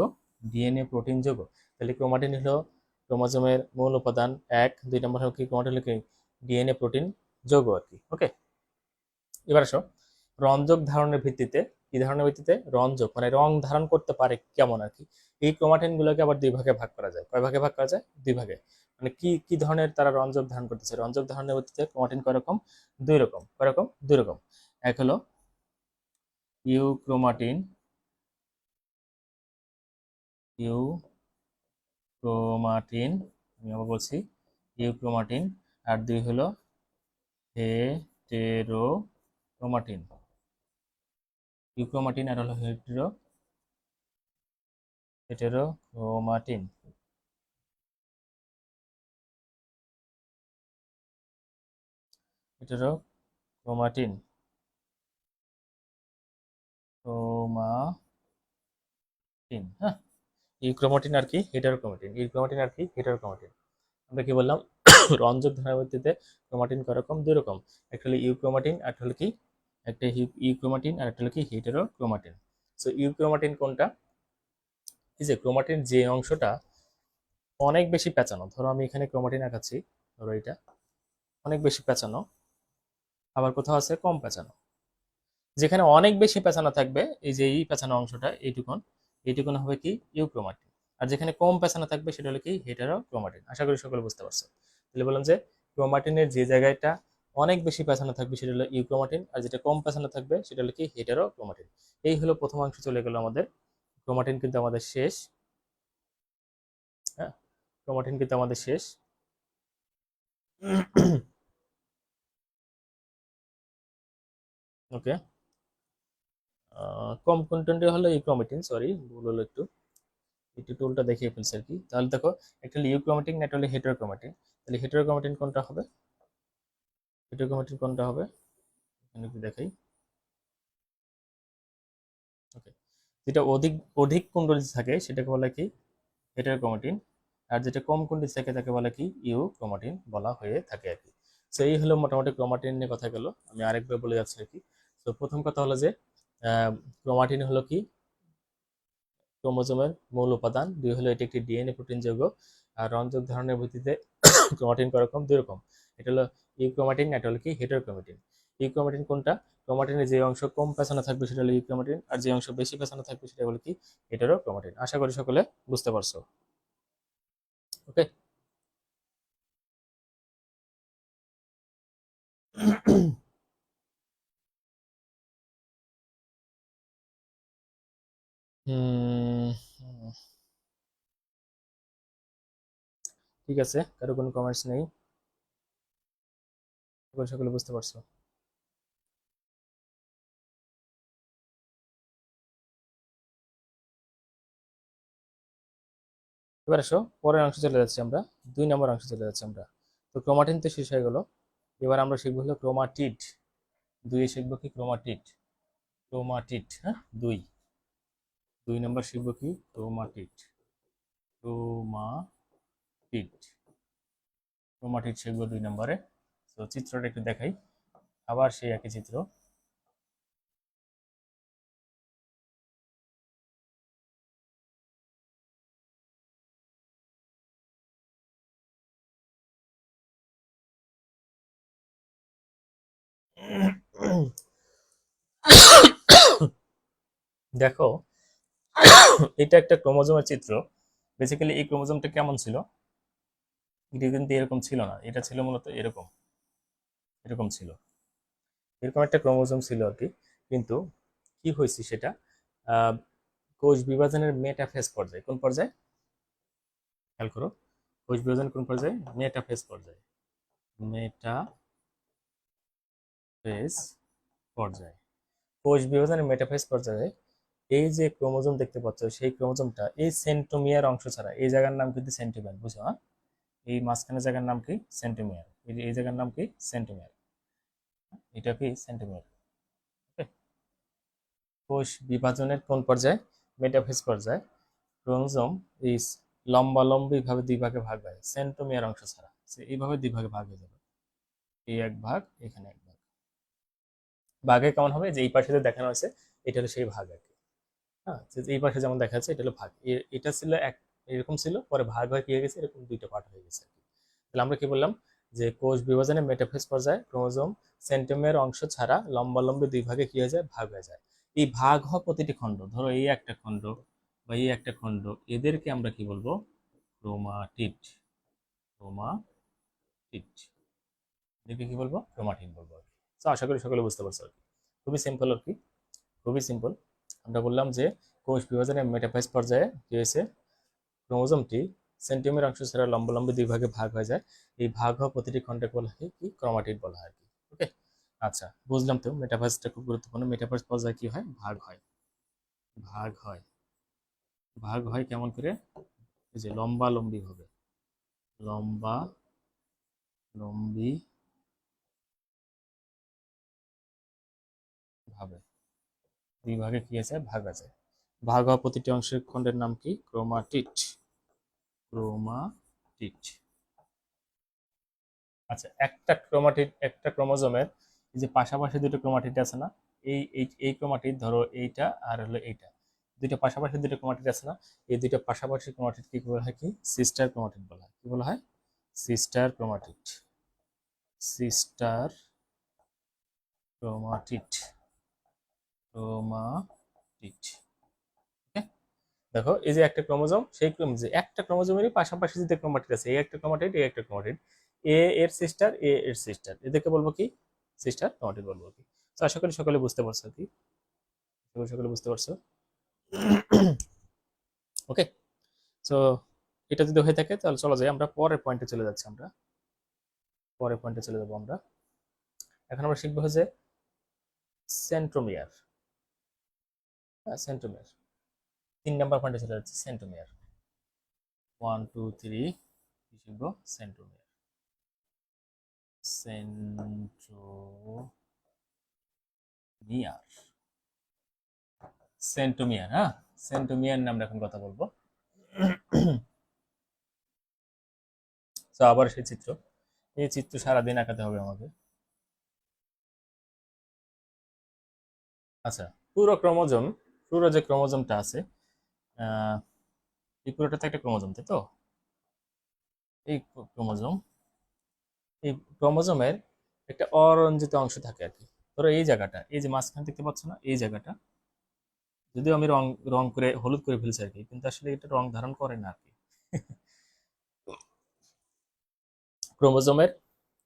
Speaker 1: ডিএনএ প্রোটিন যৌগ। তাহলে ক্রোমাটিন হলো ক্রোমোজোমের মূল উপাদান এক। 2 নম্বর হলো কি, ক্রোমাটিন হলো কি ডিএনএ প্রোটিন যৌগ আর কি। ওকে, এবার আসো রঞ্জক ধারণের ভিত্তিতে। কি ধারণের ভিত্তিতে, রঞ্জক মানে রং ধারণ করতে পারে কেমন আর কি। এই ক্রোমাটিন গুলোকে আবার 2 ভাগে ভাগ করা যায়। কয় ভাগে ভাগ করা যায়, 2 ভাগে। মানে কি কি ধরনের তারা রঞ্জক ধারণ করতেছে, রঞ্জক ধারণের ভিত্তিতে ক্রোমাটিন কয় রকম, 2 রকম। কয় রকম, 2 রকম। এক হলো ইউক্রোমাটিন, ইউক্রোমাটিন, আমি আবার বলছি ইউক্রোমাটিন। আর 2 হলো হেটেরোক্রোমাটিন, ইউক্রোমাটিন আর হলো হেটেরোক্রোমাটিন। হেটেরোক্রোমাটিন ক্রোমাটিন, হ্যাঁ। ইউক্রোমাটিন আর কি হেটেরোক্রোমাটিন, ইউক্রোমাটিন আর কি হেটেরোক্রোমাটিন। আমরা কি বললাম রঞ্জক ধারার ভিত্তিতে ক্রোমাটিন কয়রকম? দুই রকম, একটা হলো ইউক্রোমাটিন আর একটা হলো কি, একটা ইউক্রোমাটিন আর একটা হলো কি হেটেরোক্রোমাটিন। সো ইউক্রোমাটিন কোনটা? এই যে ক্রোমাটিন যে অংশটা অনেক বেশি পেঁচানো, ধরো আমি এখানে ক্রোমাটিন আঁকাচ্ছি, ধরো এটা অনেক বেশি পেঁচানো, আবার কোথাও আছে কম পেঁচানো। যেখানে অনেক বেশি পেঁচানো থাকবে, এই যে এই পেঁচানো অংশটা এইটুকুন, এইটুকুন হবে কি ইউক্রোমাটিন। আর যেখানে কম পেঁচানো থাকবে সেটা হলো কি হেটেরোক্রোমাটিন। আশা করি সকলে বুঝতে পারছো। তাহলে বললাম যে ক্রোমাটিনের যে জায়গাটা অনেক বেশি পেঁচানো থাকবে সেটা হলো ইউক্রোমাটিন, আর যেটা কম পেঁচানো থাকবে সেটা হলো কি হেটেরোক্রোমাটিন। এই হলো প্রথম অংশ চলে গেল আমাদের। ক্রোমাটিন কিন্তু আমাদের শেষ, হ্যাঁ, ক্রোমাটিন কিন্তু আমাদের শেষ। ওকে, কম কন্টেন্টে হলো ইউক্রোমাটিন, সরি ভুল হলো একটু, একটু টুলটা দেখিয়ে ফেলছি আর কি। তাহলে দেখো একটা হলো ইউক্রোমাটিন, একটা হলো হেটেরোক্রোমাটিন। তাহলে হেটেরোক্রোমাটিন কোনটা হবে? হেটেরোক্রোমাটিন কোনটা হবে এখানে একটু দেখাই। ওকে, যেটা অধিক অধিক কুণ্ডলিত থাকে সেটাকে বলে কি হেটেরোক্রোমাটিন, আর যেটা কম কুণ্ডলিত থাকে তাকে বলে কি ইউক্রোমাটিন বলা হয়ে থাকে আর কি। তো এই হলো মোটামুটি ক্রোমাটিন নিয়ে কথা গেল। আমি আরেকবার বলে যাচ্ছি আর কি। তো প্রথম কথা হলো যে ক্রোমাটিন হলো কি ক্রোমোজোমের মূল উপাদান। দুই হলো এটি একটি ডিএনএ প্রোটিন যৌগ। আর রঞ্জক ধরনের ভিত্তিতে ক্রোমাটিন কয়রকম? দুই রকম। এটা হলো ইউক্রোমাটিন, এটা হলো কি হেটেরোক্রোমাটিন। ইউক্রোমাটিন কোনটা? ক্রোমাটিনের যে অংশ কম পেছানো থাকবে সেটা হলো ইউক্রোমাটিন, আর যে অংশ বেশি পেছানো থাকবে সেটা হলো কি হেটেরোক্রোমাটিন। আশা করি সকলে বুঝতে পারছো। ওকে। হুম, ঠিক আছে, কারো কোনো কমেন্টস নেই? আশা করি সকলে বুঝতে পারছো। এবার আসো পরের অংশ চলে যাচ্ছি আমরা, 2 নম্বর অংশ চলে যাচ্ছি আমরা। তো ক্রোমাটিন তো শেষ হয়ে গেল, এবার আমরা শিখবো হলো ক্রোমাটিড। 2 শিখবো কি ক্রোমাটিড, ক্রোমাটিড, হ্যাঁ 2, 2 নম্বর শিখবো কি ক্রোমাটিড, ক্রোমাটিড, ক্রোমাটিড শিখবো 2 নম্বরে। তো চিত্রটা একটু দেখাই, আবার সেই একই চিত্র। দেখো এটা একটা ক্রোমোজোমের চিত্র। বেসিক্যালি এই ক্রোমোজোমটা কেমন ছিল? এটা কিন্তু এরকম ছিল না, এটা ছিল মূলত এরকম, এরকম ছিল, এরকম একটা ক্রোমোজোম ছিল আর কি। কিন্তু কি হয়েছে সেটা আহ, কোষ বিভাজনের মেটাফেজ পর্যায়ে, কোন পর্যায়ে খেয়াল করো, কোষ বিভাজন কোন পর্যায়ে? মেটাফেজ পর্যায়ে, মেটাফেজ পর্যায়ে। কোষ বিভাজনের মেটাফেজ পর্যায়ে এই যে ক্রোমোজোম দেখতে পাচ্ছ, সেই ক্রোমোজোমটা এই সেন্ট্রোমিয়ার অংশ ছাড়া, এই জায়গার নাম কিন্তু সেন্ট্রোমিয়ার, বুঝো? হ্যাঁ, এই মাঝখানে জায়গার নাম কি সেন্ট্রোমিয়ার, এই জায়গার নাম কি সেন্ট্রোমিয়ার, এটা কি সেন্ট্রোমিয়ার। কোষ বিভাজনের কোন পর্যায়ে? মেটাফেজ পর্যায়ে ক্রোমোজোম এই লম্বালম্বি ভাবে 2 ভাগে ভাগ হয় সেন্ট্রোমিয়ার অংশ ছাড়া, এইভাবে 2 ভাগে ভাগ হয়ে যাবে, এই এক ভাগ, এখানে এক ভাগ। ভাগে কেমন হবে? যে এই পাশে যে দেখানো হয়েছে এটা হলো সেই ভাগ আর কি। হ্যাঁ, এই পাশে যেমন দেখা যাচ্ছে এটা হলো ভাগ, এটা ছিল এক, এরকম ছিল, পরে ভাগ হয়ে কি হয়ে গেছে, এরকম 2টা পার্ট হয়ে গেছে আর কি। তাহলে আমরা কি বললাম যে কোষ বিভাজনের মেটাফেজ পর্যায়ে ক্রোমোজোম সেন্ট্রোমিয়ার অংশ ছাড়া লম্বালম্বি 2 ভাগে কি হয়ে যায়? ভাগ হয়ে যায়। এই ভাগ হওয়া প্রতিটি খণ্ড, ধরো এই একটা খণ্ড বা এই একটা খণ্ড, এদেরকে আমরা কি বলবো? ক্রোমাটিড, ক্রোমাটিড, এদেরকে কি বলবো? ক্রোমাটিড বলবো আর কি। তো আশা করি সকলে বুঝতে পারছো আর কি। খুবই সিম্পল আর কি, খুবই সিম্পল। আমরা বললাম যে কোষ বিভাজনের মেটাফেজ পর্যায়ে কি হয়েছে? ক্রোমোজোমটি সেন্টিমিটার অংশ ছাড়া লম্বালম্বি 2 ভাগে ভাগ হয়ে যায়। এই ভাগ হওয়া প্রতিটি খণ্ডকে বলা হয় কি? ক্রোমাটিড বলা হয় আর কি। ওকে, আচ্ছা, বুঝলাম তো, মেটাভার্সটা খুব গুরুত্বপূর্ণ। মেটাভার্স পর্যায়ে কি হয়? ভাগ হয়। ভাগ হয়। ভাগ হয় কেমন করে? এই যে লম্বা লম্বি ভাবে, লম্বা লম্বি ভাবে দুই ভাগে কি আছে? ভাগ আছে। ভাগ হওয়া প্রতিটি অংশের খণ্ডের নাম কি? ক্রোমাটিড। ক্রোমাটিড। আচ্ছা, একটা ক্রোমাটিড, একটা ক্রোমোজোমের এই যে পাশাপাশি দুটো ক্রোমাটিড আছে না, এই ক্রোমাটিড ধরো এইটা আর হলো এইটা, দুইটা পাশাপাশি দুটো ক্রোমাটিড আছে না, এই দুইটা পাশাপাশি ক্রোমাটিড কি বলা হয়? কি সিস্টার ক্রোমাটিড বলা হয়। কি বলা হয়? Sister chromatid. Sister chromatid. Chromatid. Okay, দেখো এই যে একটা ক্রোমোজোম, সেই যে একটা ক্রোমোজোমেরই পাশাপাশি যে ক্রোমাটিড আছে, এই একটা ক্রোমাটিড, এই একটা ক্রোমাটিড, এ এর সিস্টার, এ এর সিস্টার, এদেরকে বলবো কি? সিস্টার ক্রোমাটিড বলবো কি। তো আশা করি সকলে বুঝতে পারছো কি, সকলে বুঝতে পারছো। ওকে, তো এটা যদি হয়ে থাকে তাহলে চলো যাই, আমরা পরের পয়েন্টে চলে যাচ্ছি। আমরা পরের পয়েন্টে চলে যাবো। আমরা এখন আমরা শিখবো যে সেন্ট্রোমিয়ার। সেন্ট্রোমিয়ার 3 নাম্বার পয়েন্টে চলে যাচ্ছি। সেন্ট্রোমিয়ার 1 2 3 কি শিখবো? সেন্ট্রোমিয়ার। সেন্ট্রোমিয়ার। সেন্টোমিয়ার, হ্যাঁ, সেন্টোমিয়ার নিয়ে আমরা এখন কথা বলবো। তো আবার সেই চিত্র, এই চিত্র সারাদিন আঁকাতে হবে আমাকে। আচ্ছা, পুরো ক্রোমোজোম, পুরো যে ক্রোমোজোমটা আছে, আহ, এই পুরোটা তো একটা ক্রোমোজোম, তাই তো? এই ক্রোমোজোম, এই ক্রোমোজোমের একটা অরঞ্জিত অংশ থাকে আর কি। ধরো এই জায়গাটা, এই যে মাঝখানে দেখতে পাচ্ছ না, এই জায়গাটা যদিও আমি রং রং করে হলুদ করে ফেলছি আর কি, কিন্তু আসলে এটা রং ধারণ করে না আর কি। ক্রোমোজোমের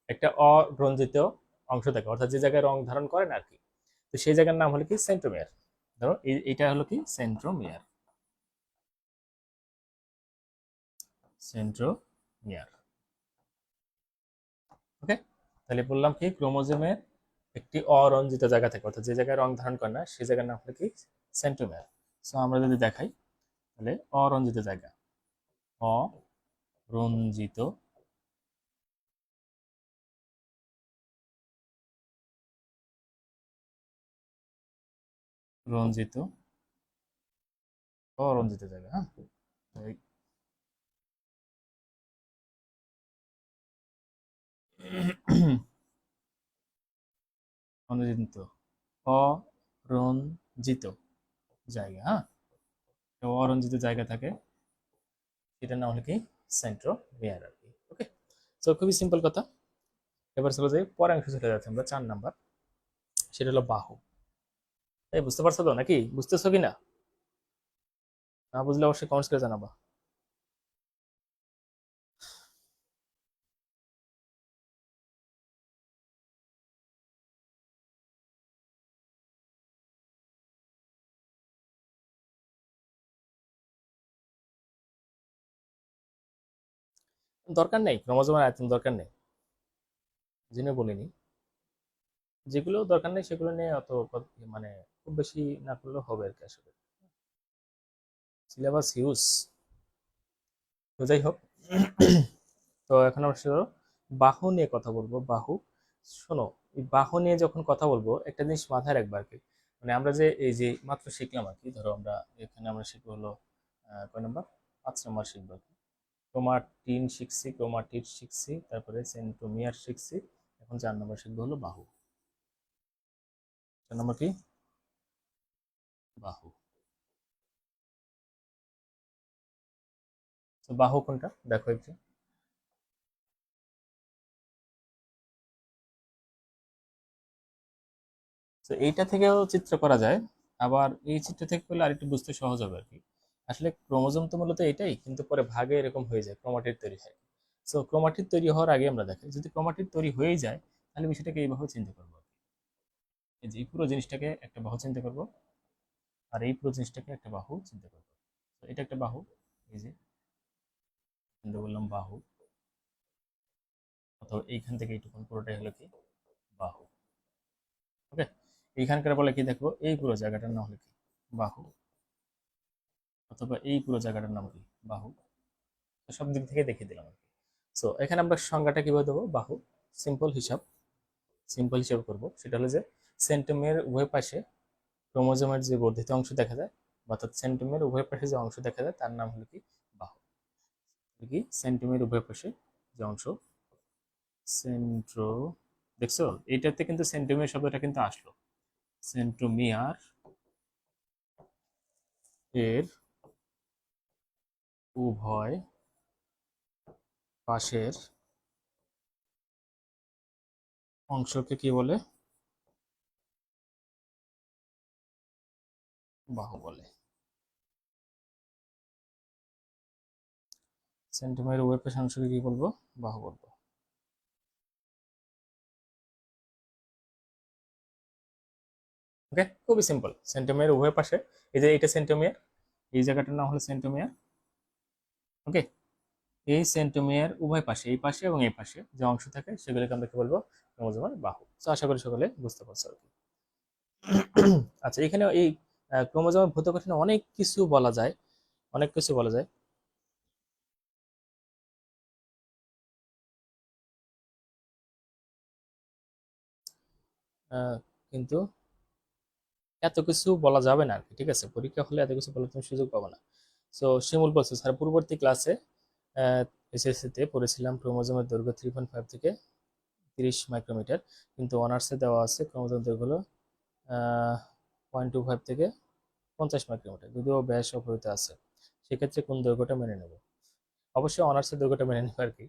Speaker 1: একটা অরঞ্জিত অংশ থাকে, অর্থাৎ যে জায়গায় রং ধারণ করে না আর কি। তো সেই জায়গার নাম হলো কি? সেন্ট্রোমিয়ার। ধরো এইটা হলো কি? সেন্ট্রোমিয়ার। সেন্ট্রোমিয়ার। ওকে, তাহলে বললাম কি, ক্রোমোজোমের একটি অরঞ্জিত জায়গা থাকে, অর্থাৎ যে জায়গায় রং ধারণ করে না সেই জায়গার নাম হলো কি? সেন্ট্রোমিয়ার। সো আমরা যদি দেখাই তাহলে অরঞ্জিত জায়গা, অরঞ্জিত, রঞ্জিত, অরঞ্জিত জায়গা, হ্যাঁ। এই অরঞ্জিত, অরঞ্জিত জায়গা, হ্যাঁ, তো অরঞ্জিত জায়গা থাকে, সেটার নাম হলো কি? সেন্ট্রোমিয়ার আর কি। ওকে, তো খুবই সিম্পল কথা। এবার চলে যাই পরের অংশ, চলে যাচ্ছে আমরা 4 নাম্বার, সেটা হলো বাহু। এই বুঝতে পারছো তো নাকি? বুঝতেছো কি না? না বুঝলে অবশ্যই কমেন্টস করে জানাবা। দরকার নেই, ক্রোমোজোমের আয়তন দরকার নেই, জেনে বলিনি। যেগুলো দরকার নেই সেগুলো নিয়ে অত মানে খুব বেশি না করলেও হবে আর কি আসলে। Syllabus huge. তো যাই হোক, তো এখন আমরা শুধু বাহু নিয়ে কথা বলবো। বাহু, শোনো, এই বাহু নিয়ে যখন কথা বলবো একটা জিনিস মাথায় রাখবা আর কি। মানে আমরা যে এই যে মাত্র শিখলাম আর কি, ধরো আমরা এখানে আমরা শিখবো হলো কয় নাম্বার? 5 নাম্বার শিখবো আর কি। ক্রোমাটিন শিখছি, ক্রোমাটিড শিখছি, তারপরে সেন্ট্রোমিয়ার শিখছি। এখন 4 নাম্বার শিখবো হলো বাহু। 4 নাম্বার কি? বাহু। তো বাহু কোনটা দেখো একটু। তো এইটা থেকেও চিত্র করা যায়, আবার এই চিত্র থেকে করলে আরেকটু বুঝতে সহজ হবে আর কি। আসলে ক্রোমোজোম তো মূলত এটাই, কিন্তু পরে ভাগে এরকম হয়ে যায়, ক্রোমাটিড তৈরি হয়। সো ক্রোমাটিড তৈরি হওয়ার আগে আমরা দেখাই, যদি ক্রোমাটিড তৈরি হয়ে যায় তাহলে বিষয়টাকে এইভাবে চিন্তা করবো। এই যে এই পুরো জিনিসটাকে একটা বাহু চিন্তা করব, আর এই পুরো জিনিসটাকে একটা বাহু চিন্তা করবো। তো এটা একটা বাহু, এই যে চিন্তা করলাম বাহু, অথবা এইখান থেকে এইটুকুন পুরোটাই হলো কি? বাহু। এইখানকার বলে কি দেখো, এই পুরো জায়গাটার নাম হলো কি বাহু, অথবা এই পুরো জায়গাটার নাম কি বাহু। তো সব দিক থেকে দেখিয়ে দিলাম আর কি। সো এখানে আমরা সংজ্ঞাটা কিভাবে দেবো, বাহু সিম্পল হিসাব করব, সেটা হলো যে সেন্টোমিয়ার উভয় পাশে ক্রোমোজোমের যে বর্ধিত অংশ দেখা যায়, অর্থাৎ সেন্টোমিয়ার উভয় পাশে যে অংশ দেখা যায় তার নাম হলো কি বাহু। কি সেন্টোমিয়ার উভয় পাশে যে অংশ, সেন্ট্রো, দেখছো এইটাতে কিন্তু সেন্টোমিয়ার শব্দটা কিন্তু আসলো, সেন্ট্রোমিয়ার এর উভয় পাশের অংশকে কি বলে, বাহু বলে। সেন্টিমিটার উভয় পাশের অংশকে কি বলবো, বাহু বলবো। ওকে, খুবই সিম্পল। সেন্টিমিটার উভয় পাশে, এই যে এটা সেন্টিমিটার, এই জায়গাটার নাম হলো সেন্টিমিটার। ওকে, এই সেন্টিমিটার উভয় পাশে, এই পাশে এবং এই পাশে যে অংশ থাকে সেগুলোকে আমরা কি বলবো, ক্রোমোজোমের বাহু। তো আশা করি সকলে বুঝতে পারছো আর কি। আচ্ছা, এখানে এই ক্রোমোজোমের ভৌত গঠনে অনেক কিছু বলা যায়, অনেক কিছু বলা যায়। কিন্তু এত কিছু বলা যাবে না আর কি, ঠিক আছে, পরীক্ষা হলে এত কিছু বলার তুমি সুযোগ পাবো না। সো শিমুল বলছে স্যার পূর্ববর্তী ক্লাসে এসএসসিতে পড়েছিলাম ক্রোমোজোমের দৈর্ঘ্য 3.5 থেকে 30 মাইক্রোমিটার, কিন্তু অনার্সে দেওয়া আছে ক্রোমোজোমের দৈর্ঘ্য হলো 0.25 থেকে 50 মাইক্রোমিটার, যদিও ব্যাস অপরিত আছে। সেক্ষেত্রে কোন দৈর্ঘ্যটা মেনে নেব? অবশ্যই অনার্সের দৈর্ঘ্যটা মেনে নেবো আর কি,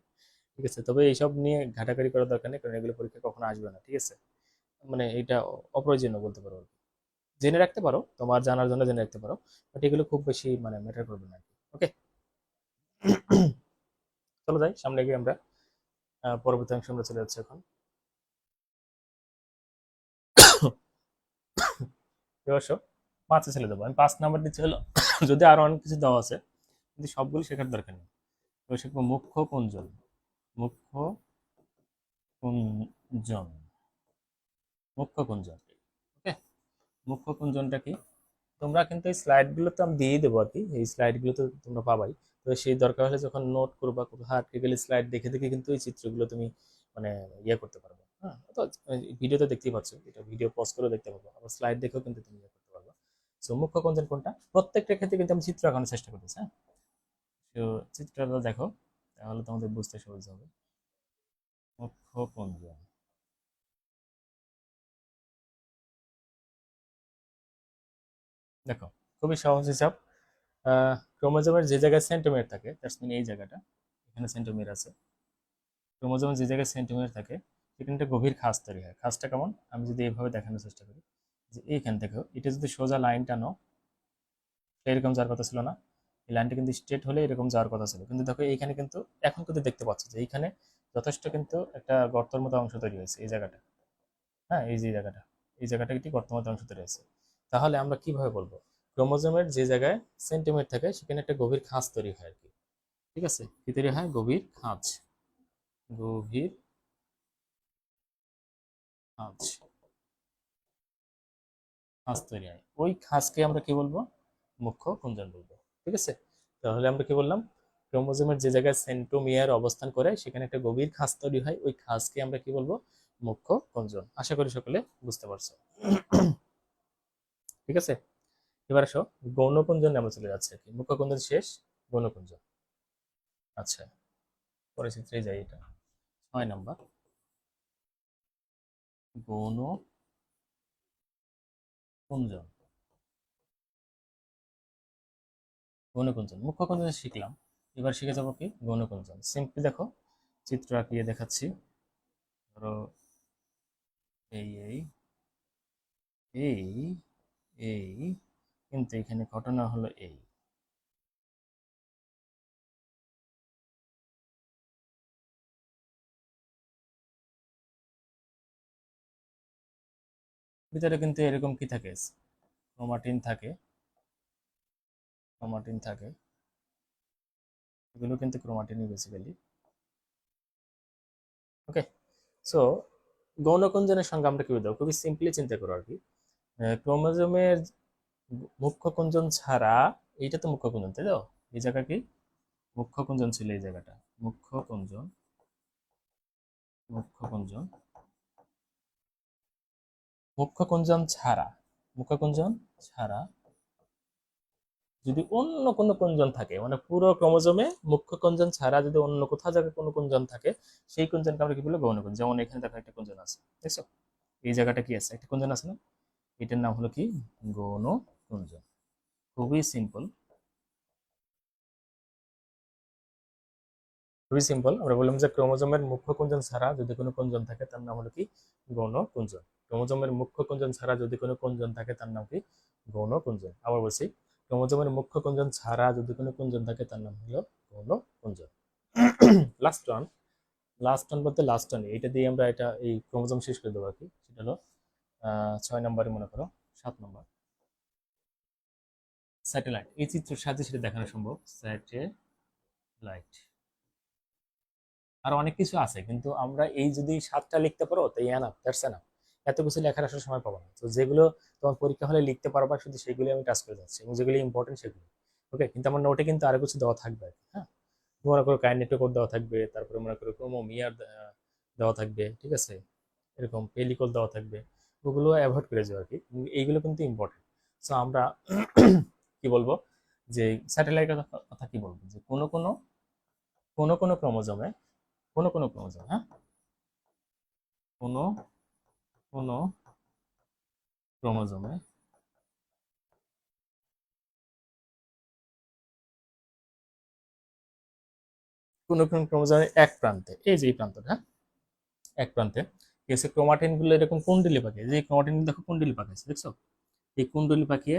Speaker 1: ঠিক আছে। তবে এইসব নিয়ে ঘাটাঘাটি করার দরকার নেই, কারণ এগুলো পরীক্ষা কখনো আসবে না, ঠিক আছে। মানে এটা অপ্রয়োজনীয় বলতে পারো আর কি। জেনে রাখতে পারো, তোমার জানার জন্য জেনে রাখতে পারো, বাট এগুলো খুব বেশি মানে ম্যাটার করবে না। ওকে, চলো যাই সামনে গিয়ে আমরা পরবর্তী অংশে আমরা চলে যাচ্ছি এখন। অবশ্য 5-এ ছেড়ে দেবো আমি, 5 নাম্বার দিচ্ছি হলো যদি আরো অনেক কিছু দেওয়া আছে, কিন্তু সবগুলো শেখার দরকার নেই। এবার শিখবো মুখ্য কুঞ্জন। মুখ্য কুঞ্জন, মুখ্য কুঞ্জন। ওকে, মুখ্য কুঞ্জনটা কি, তোমরা কিন্তু এই স্লাইডগুলো তো আমি দিয়েই দেবো আর কি, এই স্লাইডগুলো তো তোমরা পাবাই। তো সেই দরকার হলে যখন নোট করবা, কোথাও আটকে গেলে স্লাইড দেখে দেখে কিন্তু এই চিত্রগুলো তুমি মানে ইয়ে করতে পারবে। হ্যাঁ, তো ভিডিওতে দেখতেই পাচ্ছ, এটা ভিডিও পজ করে দেখতে পারবো, আবার স্লাইড দেখেও কিন্তু তুমি ইয়ে করতে পারবে। সো মুখ্য কঞ্চন কোনটা, প্রত্যেকটা ক্ষেত্রে কিন্তু আমি চিত্র আঁকানোর চেষ্টা করতেছি। হ্যাঁ, তো চিত্রটা দেখো, তাহলে তোমাদের বুঝতে সহজ হবে। মুখ্য কঞ্চন, দেখো খুবই সহজ হিসাব। ক্রোমোজোমের যে জায়গায় সেন্টিমিটার থাকে, দ্যাটস মিন এই জায়গাটা, এখানে সেন্টিমিটার আছে। ক্রোমোজোমের যে জায়গায় সেন্টিমিটার থাকে সেখানে একটা গভীর খাঁজ তৈরি হয়। খাঁজটা কেমন, আমি যদি এইভাবে দেখানোর চেষ্টা করি, যে এইখান থেকেও এটা যদি সোজা লাইন টানো, এরকম যাওয়ার কথা ছিল না, এই লাইনটা কিন্তু স্ট্রেট হলে এরকম যাওয়ার কথা ছিল, কিন্তু দেখো এইখানে কিন্তু এখন কিন্তু দেখতে পাচ্ছ যে এইখানে যথেষ্ট কিন্তু একটা গর্তের মতো অংশ তৈরি হয়েছে এই জায়গাটা। হ্যাঁ, এই যে জায়গাটা, এই জায়গাটা একটি গর্তের মতো অংশ তৈরি হয়েছে। তাহলে আমরা কিভাবে বলবো, ক্রোমোজোমের যে জায়গায় সেন্টিমিটার থাকে সেখানে একটা গভীর খাঁজ তৈরি হয় আর কি, ঠিক আছে। কি তৈরি হয়, গভীর খাঁজ, গভীর খাঁজ, খাঁজ তৈরি হয়, ওই খাঁজকে আমরা কি বলবো, মুখ্য কুঞ্চন বলবো, ঠিক আছে। তাহলে আমরা কি বললাম, ক্রোমোজোমের যে জায়গায় সেন্ট্রোমিয়ার অবস্থান করে সেখানে একটা গভীর খাঁজ তৈরি হয়, ওই খাঁজকে আমরা কি বলবো, মুখ্য কুঞ্চন। আশা করি সকলে বুঝতে পারছো, ঠিক আছে। এবার আসো গৌণকুঞ্জনে আমরা চলে যাচ্ছি আর কি, মুখ্য কুঞ্চন শেষ, গৌণকুঞ্জন। আচ্ছা, পরের চিত্রে যাই, এটা 6 নাম্বার, গৌণ কুঞ্জন। গৌণকুঞ্চন, মুখ্য কুঞ্চন শিখলাম, এবার শিখে যাবো কি গৌণকুঞ্চন। সিম্পলি দেখো চিত্র আঁকিয়ে দেখাচ্ছি। ধরো এই এই এই এই, কিন্তু এখানে ঘটনা হলো এই, ভিতরে কিন্তু এরকম কি থাকে, ক্রোমাটিন থাকে, ক্রোমাটিন থাকে, এগুলো কিন্তু ক্রোমাটিনই বেসিক্যালি। ওকে, সো গৌণকুঞ্জনের সঙ্গে আমরা কি দেবো, খুবই সিম্পলি চিন্তা করো আর কি। ক্রোমোজোমের মুখ্য কুঞ্চন ছাড়া, এইটা তো মুখ্য কুঞ্চন, তাই তো? এই জায়গা কি মুখ্য কুঞ্চন ছিল, এই জায়গাটা মুখ্য কুঞ্চন, মুখ্য কুঞ্চন, মুখ্য কুঞ্চন ছাড়া, মুখ্য কুঞ্চন ছাড়া যদি অন্য কোনো কুঞ্চন থাকে, মানে পুরো ক্রোমোজোমে মুখ্য কুঞ্চন ছাড়া যদি অন্য কোথাও জায়গায় কোনো কুঞ্চন থাকে, সেই কুঞ্চনকে আমরা কি বলবো? গৌণ কুঞ্চন। যেমন এখানে দেখো একটা কুঞ্চন আছে, দেখছো? এই জায়গাটা কি আছে? একটা কুঞ্চন আছে না? এটার নাম হলো কি? গৌণ কুঞ্চন। খুবই সিম্পল, খুবই সিম্পল। আমরা বললাম যে ক্রোমোজোমের মুখ্য কুঞ্চন ছাড়া যদি কোনো কুঞ্চন থাকে তার নাম হলো কি? গৌণ কুঞ্চন। ক্রোমোজোমের মুখ্য কুঞ্চন ছাড়া যদি কোনো কুঞ্চন থাকে তার নাম কি? গৌণ কুঞ্চন। আবার বলছি, ক্রোমোজোমের মুখ্য কুঞ্চন ছাড়া যদি কোনো কুঞ্চন থাকে তার নাম হলো গৌণ কুঞ্চন। লাস্ট ওয়ান, লাস্ট ওয়ান বলতে লাস্ট ওয়ান, এটা দিয়ে আমরা এটা এই ক্রোমোজোম শেষ করে দেবো আর কি। সেটা হলো 6 নম্বরে, মনে করো 7 নম্বর, স্যাটেলাইট। এই চিত্রের সাহায্যে সেটা দেখানো সম্ভব। স্যাটেলাইট, আর অনেক কিছু আছে, কিন্তু আমরা এই যদি 7টা লিখতে পারো তো এনাফ, দ্যাটস এনাফ। এত কিছু লেখার আসলে সময় পাবো না। তো যেগুলো তোমার পরীক্ষা হলে লিখতে পারবা শুধু সেগুলি আমি টাচ করে যাচ্ছি, এবং যেগুলি ইম্পর্টেন্ট সেগুলো। ওকে, কিন্তু আমার নোটে কিন্তু আরো কিছু দেওয়া থাকবে আর কি, হ্যাঁ। মনে করো কাইনেটোকোড দেওয়া থাকবে, তারপরে মনে করো ক্রোমোমিয়ার দেওয়া থাকবে, ঠিক আছে, এরকম পেলিকল দেওয়া থাকবে। ওগুলো অ্যাভয়েড করে যাও আর কি, এইগুলো কিন্তু ইম্পর্টেন্ট। সো আমরা কি বলবো, যে স্যাটেলাইটের কথা কি বলবো, যে কোনো কোনো কোনো কোনো ক্রোমোজোমে, কোনো কোনো ক্রোমোজোম, হ্যাঁ, কোনো কোনো ক্রোমোজোমে কোনো কোনো ক্রোমোজোমের এক প্রান্তে, এই যে এই প্রান্তটা, হ্যাঁ, এক প্রান্তে কি হচ্ছে, ক্রোমাটিন গুলো এরকম কুণ্ডলি পাকিয়ে, যে ক্রোমাটিন দেখো কুণ্ডলি পাকিয়েছে, দেখছো? এই কুণ্ডলি পাকিয়ে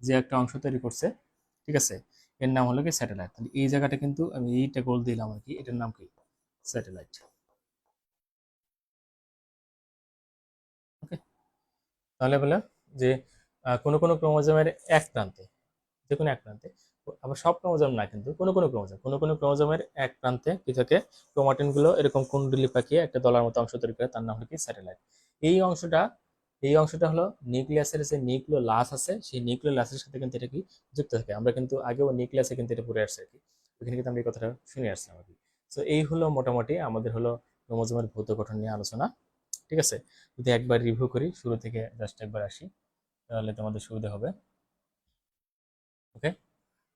Speaker 1: যে একটা অংশ তৈরি করছে, ঠিক আছে, এর নাম হলো কি? স্যাটেলাইট। তাহলে এই জায়গাটা কিন্তু আমি এইটা গোল দিলাম আর কি, এটার নাম কি? স্যাটেলাইট। ওকে, তাহলে বলে যে কোনো কোনো ক্রোমোজোমের এক প্রান্তে, যে কোনো এক প্রান্তে, আবার সব ক্রোমোজোম না, কিন্তু কোনো কোনো ক্রোমোজোম, কোনো কোনো ক্রোমোজোমের এক প্রান্তে কি থাকে? ক্রোমাটিন গুলো এরকম কুণ্ডলি পাকিয়ে একটা দলার মতো অংশ তৈরি করে, তার নাম হলো কি? স্যাটেলাইট। এই অংশটা, এই অংশটা হলো নিউক্লিয়াসের যে নিউক্লিওলাস আছে, সেই নিউক্লিওলাসের সাথে কিন্তু এটা কি যুক্ত থাকে। আমরা কিন্তু আগেও নিউক্লিয়াসে কিন্তু এটা পড়ে আসছে আর কি, ওখানে কিন্তু আমরা এই কথাটা শুনে আসছিলাম আর কি। তো এই হলো মোটামুটি আমাদের হলো ক্রোমোজোমের ভৌত গঠন নিয়ে আলোচনা, ঠিক আছে। যদি একবার রিভিউ করি, শুরু থেকে জাস্ট একবার আসি, তাহলে তোমাদের সুবিধা হবে। ওকে,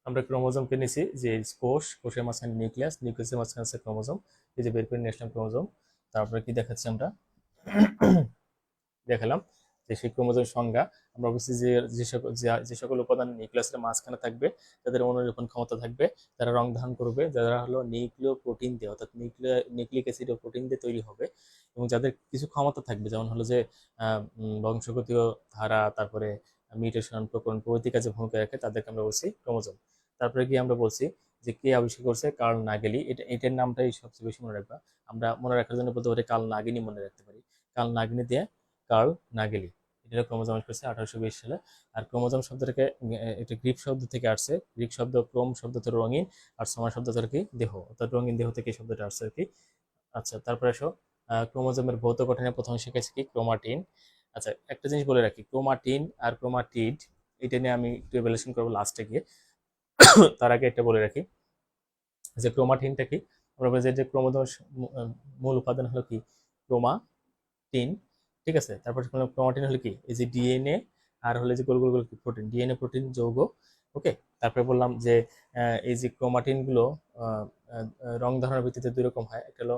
Speaker 1: আমরা ক্রোমোজোমকে নিছি যে কোষ, কোষের মাঝখানে নিউক্লিয়াস, নিউক্লিয়াসের মাঝখানে আছে ক্রোমোজোম, এই যে বের করে নিয়ে আসলাম ক্রোমোজোম। তারপরে কি দেখাচ্ছি আমরা? দেখালাম যে সেই ক্রোমোজোমের সংজ্ঞা। আমরা বলছি যে যে সকল উপাদান নিউক্লিয়াসের মাঝখানে থাকবে তাদের অনুলিপন ক্ষমতা থাকবে, তারা রং ধারণ করবে, যারা হলো নিউক্লিয় প্রোটিন দিয়ে, অর্থাৎ নিউক্লিক অ্যাসিড ও প্রোটিন দিয়ে তৈরি হবে, এবং যাদের কিছু ক্ষমতা থাকবে, যেমন হলো যে বংশগতীয় ধারা, তারপরে মিউটেশন, প্রকরণ প্রভৃতি কাজে ভূমিকা রাখে, তাদেরকে আমরা বলছি ক্রোমোজোম। তারপরে গিয়ে আমরা বলছি যে কে আবিষ্কার করছে? কার্ল নাগেলি। এটার নামটাই সবচেয়ে বেশি মনে রাখবা। আমরা মনে রাখার জন্য বলতে পারি কার্ল নাগিনি মনে রাখতে পারি। কার্ল নাগিনি দিয়ে কার্ল নাগেলি, এটা ক্রোমোজোম করছে 1820 সালে। আর ক্রোমোজোম শব্দটাকে এটা গ্রিক শব্দ থেকে আসছে, গ্রিক শব্দ ক্রোম শব্দ থেকে রঙিন, আর সময় শব্দ থেকে কি? দেহ, অর্থাৎ রঙিন দেহ থেকে এই শব্দটা আসছে আর কি। আচ্ছা, তারপরে আসো ক্রোমোজোমের ভৌত গঠনে প্রথমে শিখেছি কি? ক্রোমাটিন। আচ্ছা, একটা জিনিস বলে রাখি, ক্রোমাটিন আর ক্রোমাটিড, এটা নিয়ে আমি একটু এভালুয়েশন করবো লাস্টে গিয়ে। তার আগে একটা বলে রাখি যে ক্রোমাটিনটা কি। আমরা বলি যে ক্রোমোজোমের মূল উপাদান হলো কি? ক্রোমাটিন, ঠিক আছে। তারপর ক্রোমাটিন হলো কি? এই যে ডিএনএ, আর হলো যে গোল গোল গোল প্রোটিন, ডিএনএ প্রোটিন যৌগ। ওকে, তারপরে বললাম যে এই যে ক্রোমাটিন গুলো রং ধারণের ভিত্তিতে দুই রকম হয়, একটা হলো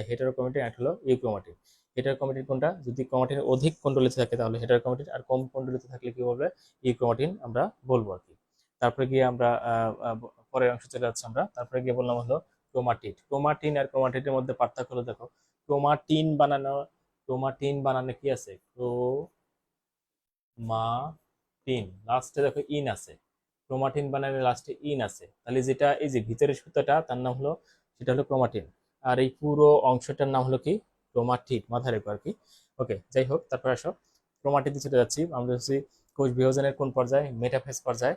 Speaker 1: হেটারোক্রোমাটিন, একটা হলো ইউক্রোমাটিন। হেটারোক্রোমাটিন কোনটা? যদি ক্রোমাটিন অধিক কুণ্ডলিত থাকে তাহলে হেটারোক্রোমাটিন, আর কম কুণ্ডলিত থাকলে কি বলবে? ইউক্রোমাটিন আমরা বলবো আর কি। তারপরে গিয়ে আমরা পরের অংশ চলে যাচ্ছি আমরা। তারপরে গিয়ে বললাম হলো ক্রোমাটিড। ক্রোমাটিন আর ক্রোমাটিডের মধ্যে পার্থক্য হলো, দেখো, ক্রোমাটিন বানানো, ক্রোমাটিন বানানো কি আছে? ক্রোমাটিন লাস্টে দেখো ইন আছে, ক্রোমাটিন বানানো লাস্টে ইন আছে, তাহলে যেটা এই যে ভিতরের সুতাটা তার নাম হলো, সেটা হলো ক্রোমাটিন। আর এই পুরো অংশটার নাম হলো কি? ক্রোমাটিড, মাথায় রেখো আর কি। ওকে, যাই হোক, তারপর আসো ক্রোমাটিডে চলে যাচ্ছি। আমরা হচ্ছে কোষ বিভাজনের কোন পর্যায়ে? মেটাফেজ পর্যায়ে।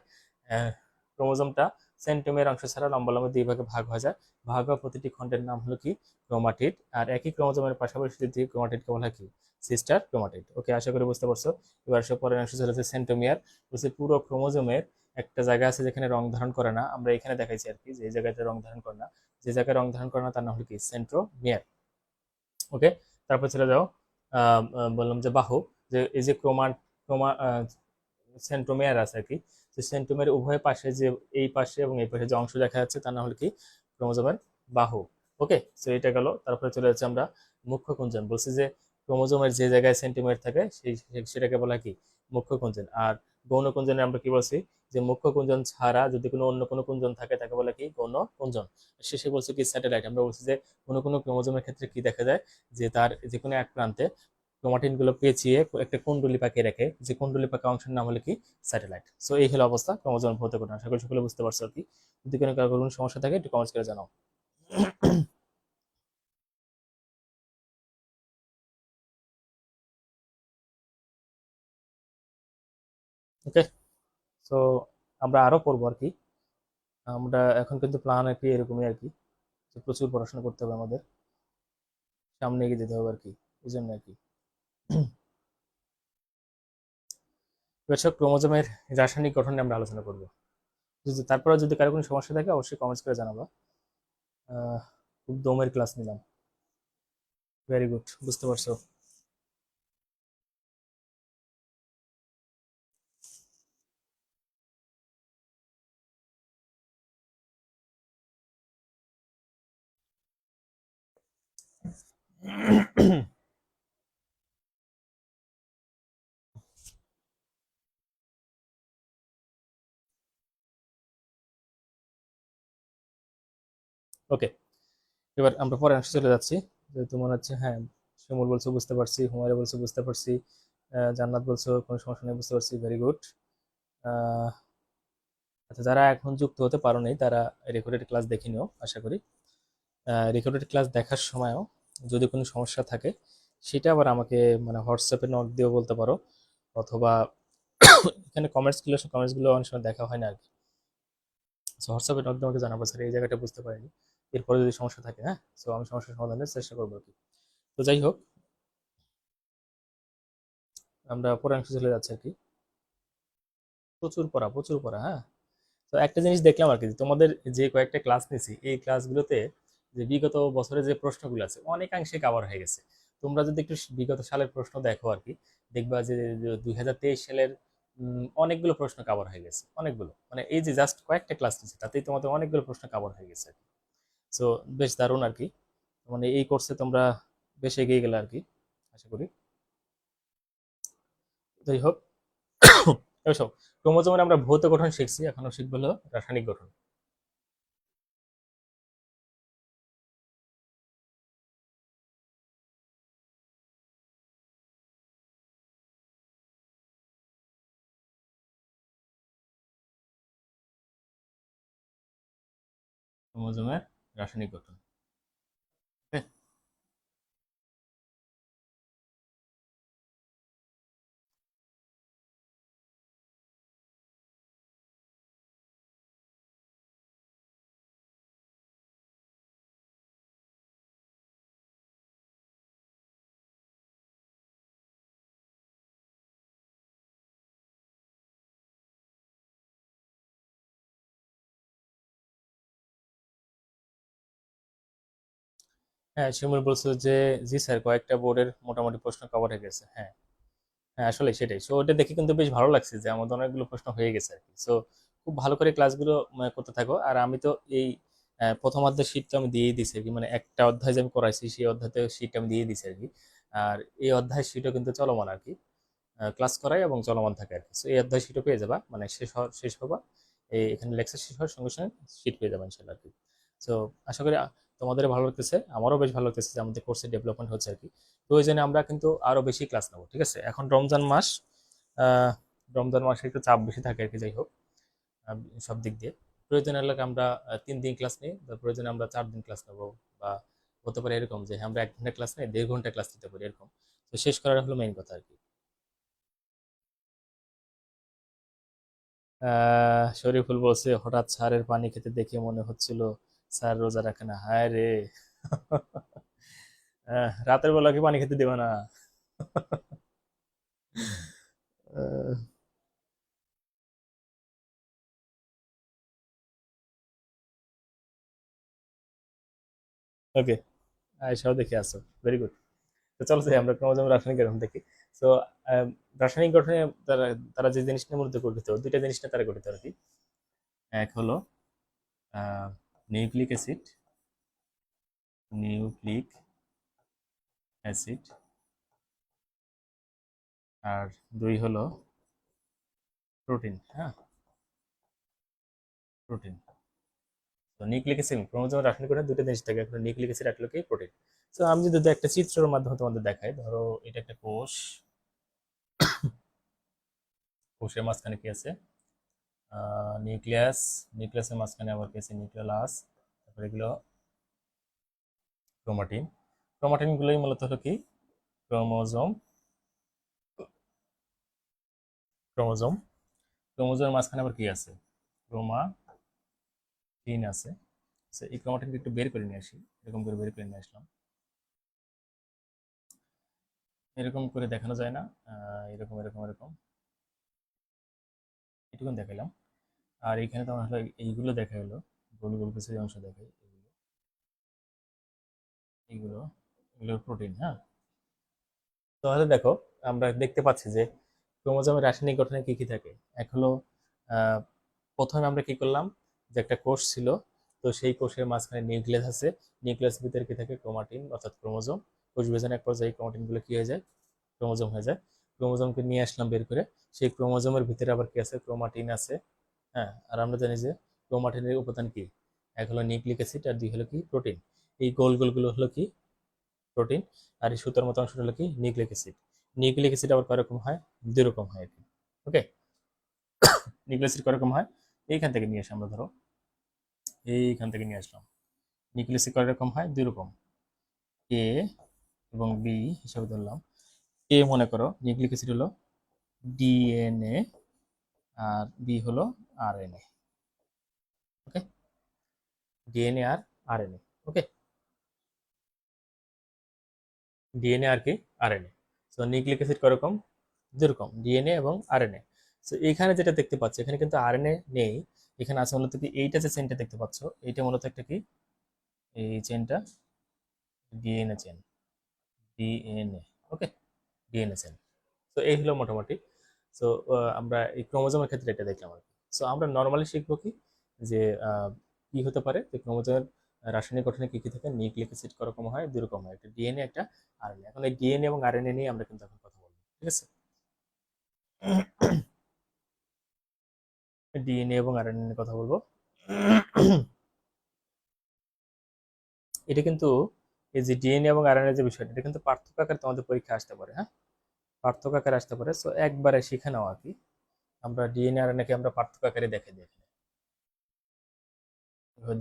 Speaker 1: ক্রোমোজোমটা সেন্ট্রোমিয়ার অংশ ছাড়া লম্বা লম্বা দুই ভাগে ভাগ হয়ে যায়। ভাগ হওয়া প্রতিটি খণ্ডের নাম হলো কি? ক্রোমাটিড। আর একই ক্রোমোজোমের পাশাপাশি যদি ক্রোমাটিডকে বলা হয় কি? Sister chromatid. ওকে, আশা করি বুঝতে পারছো। এবার সে পরের অংশ চলে যাচ্ছে সেন্ট্রোমিয়ার। বলছে পুরো ক্রোমোজোমের একটা জায়গা আছে যেখানে রং ধারণ করে না, আমরা এখানে দেখাইছি আর কি, যে এই জায়গাতে রং ধারণ করে না, যে জায়গায় রং ধারণ করে না তার নাম হলো কি? সেন্ট্রোমিয়ার। ওকে, তারপর চলে যাও, বললাম যে বাহু, যে এই যে ক্রোমা সেন্ট্রোমিয়ার আছে আর কি, যে সেন্ট্রোমিয়ার উভয় পাশে, যে এই পাশে এবং এই পাশে যে অংশ দেখা যাচ্ছে তার নাম হলো কি? ক্রোমোজোমের বাহু। ওকে, তো এটা গেল। তারপরে চলে যাচ্ছে আমরা মুখ্য কুঞ্চন। বলছি যে ক্রোমোজোমের যে জায়গায় সেন্টিমিটার থাকে সেটাকে বলা কি? মুখ্য কুঞ্চন। আর গৌণ কুঞ্চনে আমরা কি বলছি? যে মুখ্য কুঞ্চন ছাড়া যদি কোনো অন্য কোনো কুঞ্চন থাকে তাকে বলে কি? গৌণ কুঞ্চন। শেষে বলছি কি? স্যাটেলাইট। আমরা বলছি যে কোনো কোনো ক্রোমোজোমের ক্ষেত্রে কি দেখা যায়, যে তার যে কোনো এক প্রান্তে ক্রোমাটিন গুলো পেঁচিয়ে একটা কুণ্ডলী পাকিয়ে রাখে, যে কুণ্ডলী পাকা অংশের নাম হলো কি? স্যাটেলাইট। সো এই হলো অবস্থা ক্রোমোজোম ভৌত গঠন। আশা করি সকলে বুঝতে পারছো আর কি। যদি কোনো কারো কোনো সমস্যা থাকে একটু কমেন্টস করে জানাও। ওকে, তো আমরা আরো পড়বো আর কি। আমরা এখন কিন্তু প্ল্যান আর কি এরকমই আর কি, যে প্রচুর পড়াশোনা করতে হবে আমাদের, সামনে এগিয়ে যেতে হবে আর কি, এই জন্য আর কি। দর্শক, ক্রোমোজোমের রাসায়নিক গঠন নিয়ে আমরা আলোচনা করবো। যদি তারপরে যদি কারো কোনো সমস্যা থাকে অবশ্যই কমেন্টস করে জানাবো। খুব দমের ক্লাস নিলাম। ভেরি গুড, বুঝতে পারছো। ওকে, এবার আমরা পরে অংশে চলে যাচ্ছি। যেহেতু মনে হচ্ছে, হ্যাঁ, শিমুল বলছো বুঝতে পারছি, হুমায়রা বলছো বুঝতে পারছি, জান্নাত বলছো কোনো সমস্যা নেই বুঝতে পারছি, ভেরি গুড। আচ্ছা, যারা এখন যুক্ত হতে পারো নাই তারা রেকর্ডেড ক্লাস দেখে নিও আশা করি। রেকর্ডেড ক্লাস দেখার সময়ও যদি কোনো সমস্যা থাকে সেটা আবার আমাকে মানে হোয়াটসঅ্যাপে নক দিয়েও বলতে পারো, অথবা এখানে কমেন্টসগুলো অনেক সময় দেখা হয় না আর কি। সো হোয়াটসঅ্যাপে নক দিয়ে আমাকে জানাবো, স্যার এই জায়গাটা বুঝতে পারিনি, এরপরে যদি সমস্যা থাকে, হ্যাঁ, সো আমি সমস্যার সমাধানের চেষ্টা করবো আর কি। তো যাই হোক, আমরা পরের অংশে চলে যাচ্ছি আর কি। প্রচুর পড়া, হ্যাঁ। তো একটা জিনিস দেখলাম আর কি, যে তোমাদের যে কয়েকটা ক্লাস নিয়েছি এই ক্লাসগুলোতে যে বিগত বছরে যে প্রশ্নগুলো আছে অনেকাংশে কাভার হয়ে গেছে। তোমরা যদি একটু বিগত সালের প্রশ্ন দেখো আর কি, দেখবা যে 2023 সালের অনেকগুলো প্রশ্ন কাভার হয়ে গেছে, অনেকগুলো, মানে এই যে জাস্ট কয়েকটা ক্লাস নিয়েছি তাতেই তোমাদের অনেকগুলো প্রশ্ন কাভার হয়ে গেছে। সো বেশ দারুণ আর কি, মানে এই কোর্সে তোমরা বেশ এগিয়ে গেলে আর কি, আশা করি। যাই হোক, এসব ক্রোমোজোমের আমরা ভৌত গঠন শিখছি, এখনো শিখবো হলো রাসায়নিক গঠন। ক্রোমোজোমের রাসায়নিক গঠন। হ্যাঁ, হ্যাঁ, শিমুল বলছো যে জি স্যার, কয়েকটা বোর্ডের মোটামুটি প্রশ্ন কভার হয়ে গেছে। হ্যাঁ, হ্যাঁ, আসলে সেটাই। সো ওটা দেখে কিন্তু বেশ ভালো লাগছে যে আমাদের অনেকগুলো প্রশ্ন হয়ে গেছে আর কি। সো খুব ভালো করে ক্লাসগুলো করতে থাকো। আর আমি তো এই প্রথম অধ্যায় শীট তো আমি দিয়েই দিছি আর কি, মানে একটা অধ্যায় যে আমি করাইছি সেই অধ্যায়তে শীট আমি দিয়ে দিছি আর কি। আর এই অধ্যায় শীটও কিন্তু চলমান আর কি, ক্লাস করাই এবং চলমান থাকে আর কি। সো এই অধ্যায় শীটও পেয়ে যাবা, মানে শেষ হবা, এখানে লেকচার শেষ হওয়ার সঙ্গে সঙ্গে শীট পেয়ে যাবা ইনশাল্লাহ আর কি। সো আশা করি তোমাদের ভালো লাগতেছে, আমারও বেশ ভালো লাগতেছে যে আমাদের কোর্সে ডেভেলপমেন্ট হচ্ছে আর কি। তো ওই জন্য আমরা কিন্তু আরো বেশি ক্লাস নেবো, ঠিক আছে। এখন রমজান মাস, আহ, রমজান মাসে একটু চাপ বেশি থাকে আর কি। যাই হোক, আহ, সব দিক দিয়ে প্রয়োজন হলে আমরা 3 দিন ক্লাস নিই, বা প্রয়োজনে আমরা 4 দিন ক্লাস নেবো, বা হতে পারে এরকম যে আমরা 1 ঘন্টা ক্লাস নেই 1.5 ঘন্টা ক্লাস নিতে পারি এরকম। তো শেষ করার হলো মেইন কথা আর কি। শরীফুল বলছে হঠাৎ স্যারের পানি খেতে দেখে মনে হচ্ছিল স্যার রোজা রাখে না, হায় রে। রাতের বেলা কি পানি খেতে দেবে না? ওকে, আয়সাও দেখে আসো, ভেরি গুড। তো চলো যাই আমরা ক্রোমোজোম রাসায়নিক গঠন দেখি। তো রাসায়নিক গঠনে তারা তারা যে জিনিসটার মধ্যে গঠিত, দুইটা জিনিস নিয়ে তারা গঠিত আর কি। এক হলো নিউক্লিক অ্যাসিড, নিউক্লিক অ্যাসিড, আর দুই হলো প্রোটিন। হ্যাঁ, প্রোটিন। তো নিউক্লিক অ্যাসিড ক্রোমোজোম রাসায়নিক গঠনে দুটো জিনিস থাকে, একটা নিউক্লিক অ্যাসিড, একটা হলো কি প্রোটিন। তো আমি যদি একটা চিত্রের মাধ্যমে তোমাদের দেখাই, ধরো এটা একটা কোষ, কোষের মাঝখানে কি আছে? নিউক্লিয়াস, নিউক্লিয়াসের মাঝখানে আবার কি আছে? নিউক্লিয়াস। তারপরে এগুলো ক্রোমাটিন। ক্রোমাটিন গুলোই মূলত হলো কি? ক্রোমোজোম। ক্রোমোজোম, ক্রোমোজোমের মাঝখানে আবার কি আছে? ক্রোমাটিন আছে। এই ক্রোমাটিনকে একটু বের করে নিয়ে আসি, এরকম করে বের করে নিয়ে আসলাম। এরকম করে দেখানো যায় না? এরকম এরকম এরকম এটুকুন দেখাইলাম। আর এখানে তো আমার হলো এইগুলো দেখা হলো, গোল গোল কিছু অংশ দেখাই, এগুলো এগুলো এগুলো প্রোটিন। হ্যাঁ, তাহলে দেখো আমরা দেখতে পাচ্ছি যে ক্রোমোজোমের রাসায়নিক গঠনে কি কি থাকে। এক হলো আহ, প্রথমে আমরা কি করলাম, যে একটা কোষ ছিল, তো সেই কোষের মাঝখানে নিউক্লিয়াস আছে, নিউক্লিয়াসের ভিতরে কি থাকে? ক্রোমাটিন অর্থাৎ ক্রোমোজোম। কোষ বিভাজনের এক পর্যায়ে ক্রোমাটিন গুলো কি হয়ে যায়? ক্রোমোজোম হয়ে যায়। ক্রোমোজোমকে নিয়ে আসলাম বের করে, সেই ক্রোমোজোমের ভিতরে আবার কি আছে? ক্রোমাটিন আছে। হ্যাঁ, আর আমরা জানি যে ক্রোমাটিনের উপাদান কি? এক হলো নিউক্লিক অ্যাসিড, আর দুই হলো কি? প্রোটিন। এই গোল গোলগুলো হলো কি? প্রোটিন। আর এই সুতার মতো অংশটা হলো কি? Nucleic acid. নিউক্লিক অ্যাসিড আবার কয় রকম হয়? দুই রকম হয় আর কি। ওকে, নিউক্লিক অ্যাসিড কয় রকম হয়? এইখান থেকে নিয়ে আসি আমরা, ধরো এইখান থেকে নিয়ে আসলাম। নিউক্লিক অ্যাসিড কয় রকম হয়? দুই রকম, এ এবং বি হিসাবে ধরলাম। এ মনে করো নিউক্লিক অ্যাসিড হলো ডিএনএ, আর বি হলো আরএনএ। ওকে, ডিএনএ আর আরএনএ। ওকে, ডিএনএ আর কি? আরএনএ। সো নিউক্লিক অ্যাসিড কয়রকম? যেরকম ডিএনএ এবং আরএনএ। সো এখানে যেটা দেখতে পাচ্ছ, এখানে কিন্তু আরএনএ নেই, এখানে আছে মূলত কি? এইটা যে চেনটা দেখতে পাচ্ছ, এইটা মূলত একটা কি? এই চেনটা ডিএনএ চেন, ডিএনএ। ওকে, ডিএনএ চেন। তো এই হলো মোটামুটি। সো আমরা এই ক্রোমোজোমের ক্ষেত্রে এটা দেখলাম আর কি। সো আমরা নর্মালি শিখবো কি, যে কি হতে পারে, যে ক্রোমোজোমের রাসায়নিক গঠনে কি কি থাকে, নিউক্লিক অ্যাসিড করকম হয়? দুই রকম হয়, একটা ডিএনএ, একটা আরএনএ। এখন এই ডিএনএ এবং আরএনএ নিয়ে আমরা কিন্তু এখন কথা বলবো, ঠিক আছে? ডিএনএ এবং আরএনএ নিয়ে কথা বলবো। এটা কিন্তু, এই যে ডিএনএ এবং আরএনএ যে বিষয়টা, এটা কিন্তু পার্থক্য আকারে তোমাদের পরীক্ষা আসতে পারে। হ্যাঁ, পার্থক্য আকারে আসতে পারে। সো একবারে শিখে নাও আর কি। আমরা ডিএনএ আরএনএ কে আমরা পার্থক্য আকারে দেখে দেখি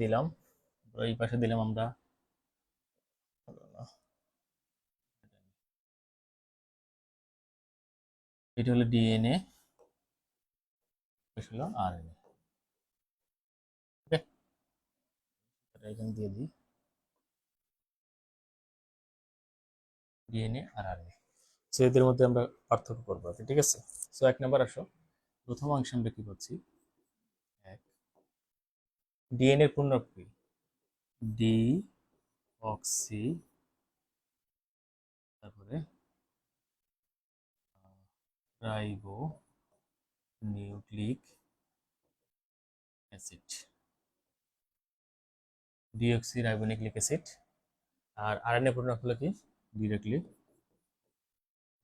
Speaker 1: দিলাম, এই পাশে দিলাম আমরা, এটা হলো ডিএনএ, এটা হলো আরএনএ। ওকে, এটা এখানে দিয়ে দিই, ডিএনএ আর আরএনএ। সো এদের মধ্যে আমরা পার্থক্য করবো আর কি, ঠিক আছে? সো এক নাম্বার আসো, প্রথম অংশে আমরা কি করছি? এক, ডিএনএ এর পূর্ণরূপ কি? ডি অক্সি, তারপরে ribonucleic acid, deoxy ribonucleic acid. আর আরএনএ পূর্ণরূপ হলো কি? Directly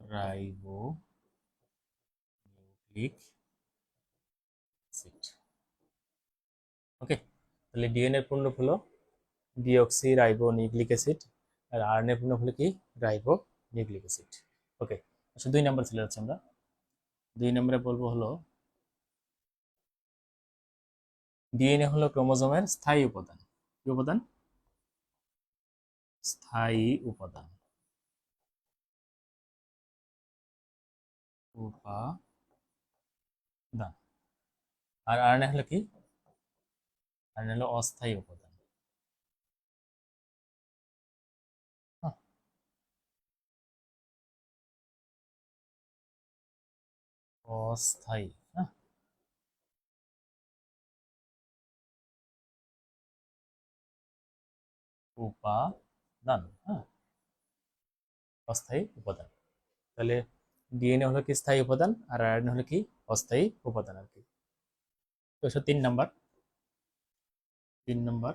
Speaker 1: ribonucleic acid. Okay, তাহলে ডিএনএ এর পূর্ণরূপ হলো ডিঅক্সি রাইবো নিউক্লিক অ্যাসিড, আর আরএনএ পূর্ণরূপ হলো কি? Ribo nucleic acid. ওকে, আচ্ছা 2 নাম্বার চলে যাচ্ছে আমরা। 2 নম্বরে বলবো হলো ডিএনএ হলো ক্রোমোজোমের স্থায়ী উপাদান। কি উপাদান? স্থায়ী উপাদান। উপাদান। আর আরএনএ হলো কি? আরএনএ হলো অস্থায়ী উপাদান। হ্যাঁ, অস্থায়ী। হ্যাঁ, উপাদান। হ্যাঁ, অস্থায়ী উপাদান। তাহলে ডিএনএ হলো কি স্থায়ী উপাদান, আর আরএনএ হলো কি অস্থায়ী উপাদান আর কি। তো 3 নাম্বার। 3 নাম্বার।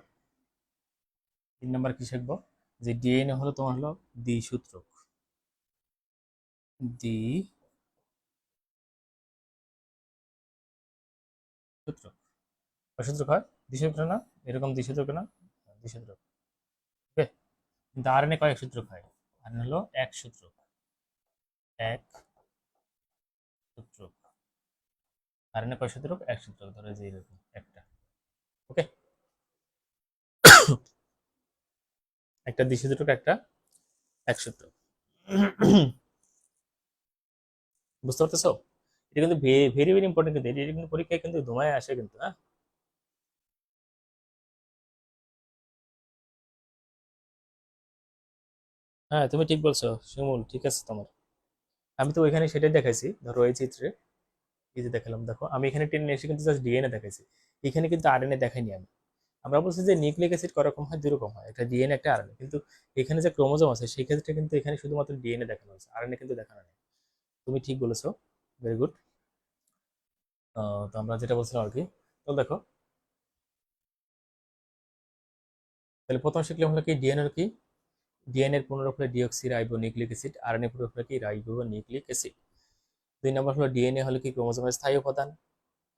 Speaker 1: 3 নাম্বার কি শিখবো? যে ডিএনএ হলো তোমার হলো দ্বিসূত্রক। দ্বিসূত্রক। কয়সূত্রক হয়? দ্বিসূত্রক না? এরকম দ্বিসূত্রক না? দ্বিসূত্রক। ওকে। কিন্তু আরএনএ কয়েক সূত্রক হয়? আরএনএ হলো এক সূত্রক। এক সূত্রক। আরএনএ কয় সূত্রক? এক সূত্রক। ধরো যে এরকম একটা। ওকে। একটা দ্বিসূত্রক, একটা এক সূত্রক। বুঝতে পারতেছো? এটা কিন্তু ভেরি ভেরি ইম্পর্টেন্ট, কিন্তু এটা কিন্তু পরীক্ষায় কিন্তু ধুমায় আসে কিন্তু। হ্যাঁ, হ্যাঁ, তুমি ঠিক বলছো শিমুল, ঠিক আছে তোমার। আমি তো ওইখানে সেটাই দেখাইছি, ধরো এই চিত্রে। এই যে দেখালাম, দেখো আমি এখানে টেনে এসে কিন্তু জাস্ট ডিএনএ দেখাইছি। এখানে কিন্তু আরএনএ দেখাইনি আমি। আমরা বলছি যে নিউক্লিক অ্যাসিড কয়রকম হয়? 2 রকম হয়, একটা ডিএনএ, একটা আরএনএ। কিন্তু এখানে যে ক্রোমোজোম আছে সেই ক্ষেত্রে কিন্তু এখানে শুধুমাত্র ডিএনএ দেখানো হয়েছে, আরএনএ কিন্তু দেখানো নেই। তুমি ঠিক বলেছো, ভেরি গুড। তো আমরা যেটা বলছিলাম আর কি। তো দেখো, তাহলে প্রথম শিখলাম হলো কি ডিএনএ কি? ডিএনএ এর পূর্ণরূপ হলো deoxy ribonucleic acid, RNA পূর্ণরূপ হলো কি রাইবো নিউক্লিক অ্যাসিড। 2 নম্বর হলো ডিএনএ হলো কি ক্রোমোজোমের স্থায়ী উপাদান,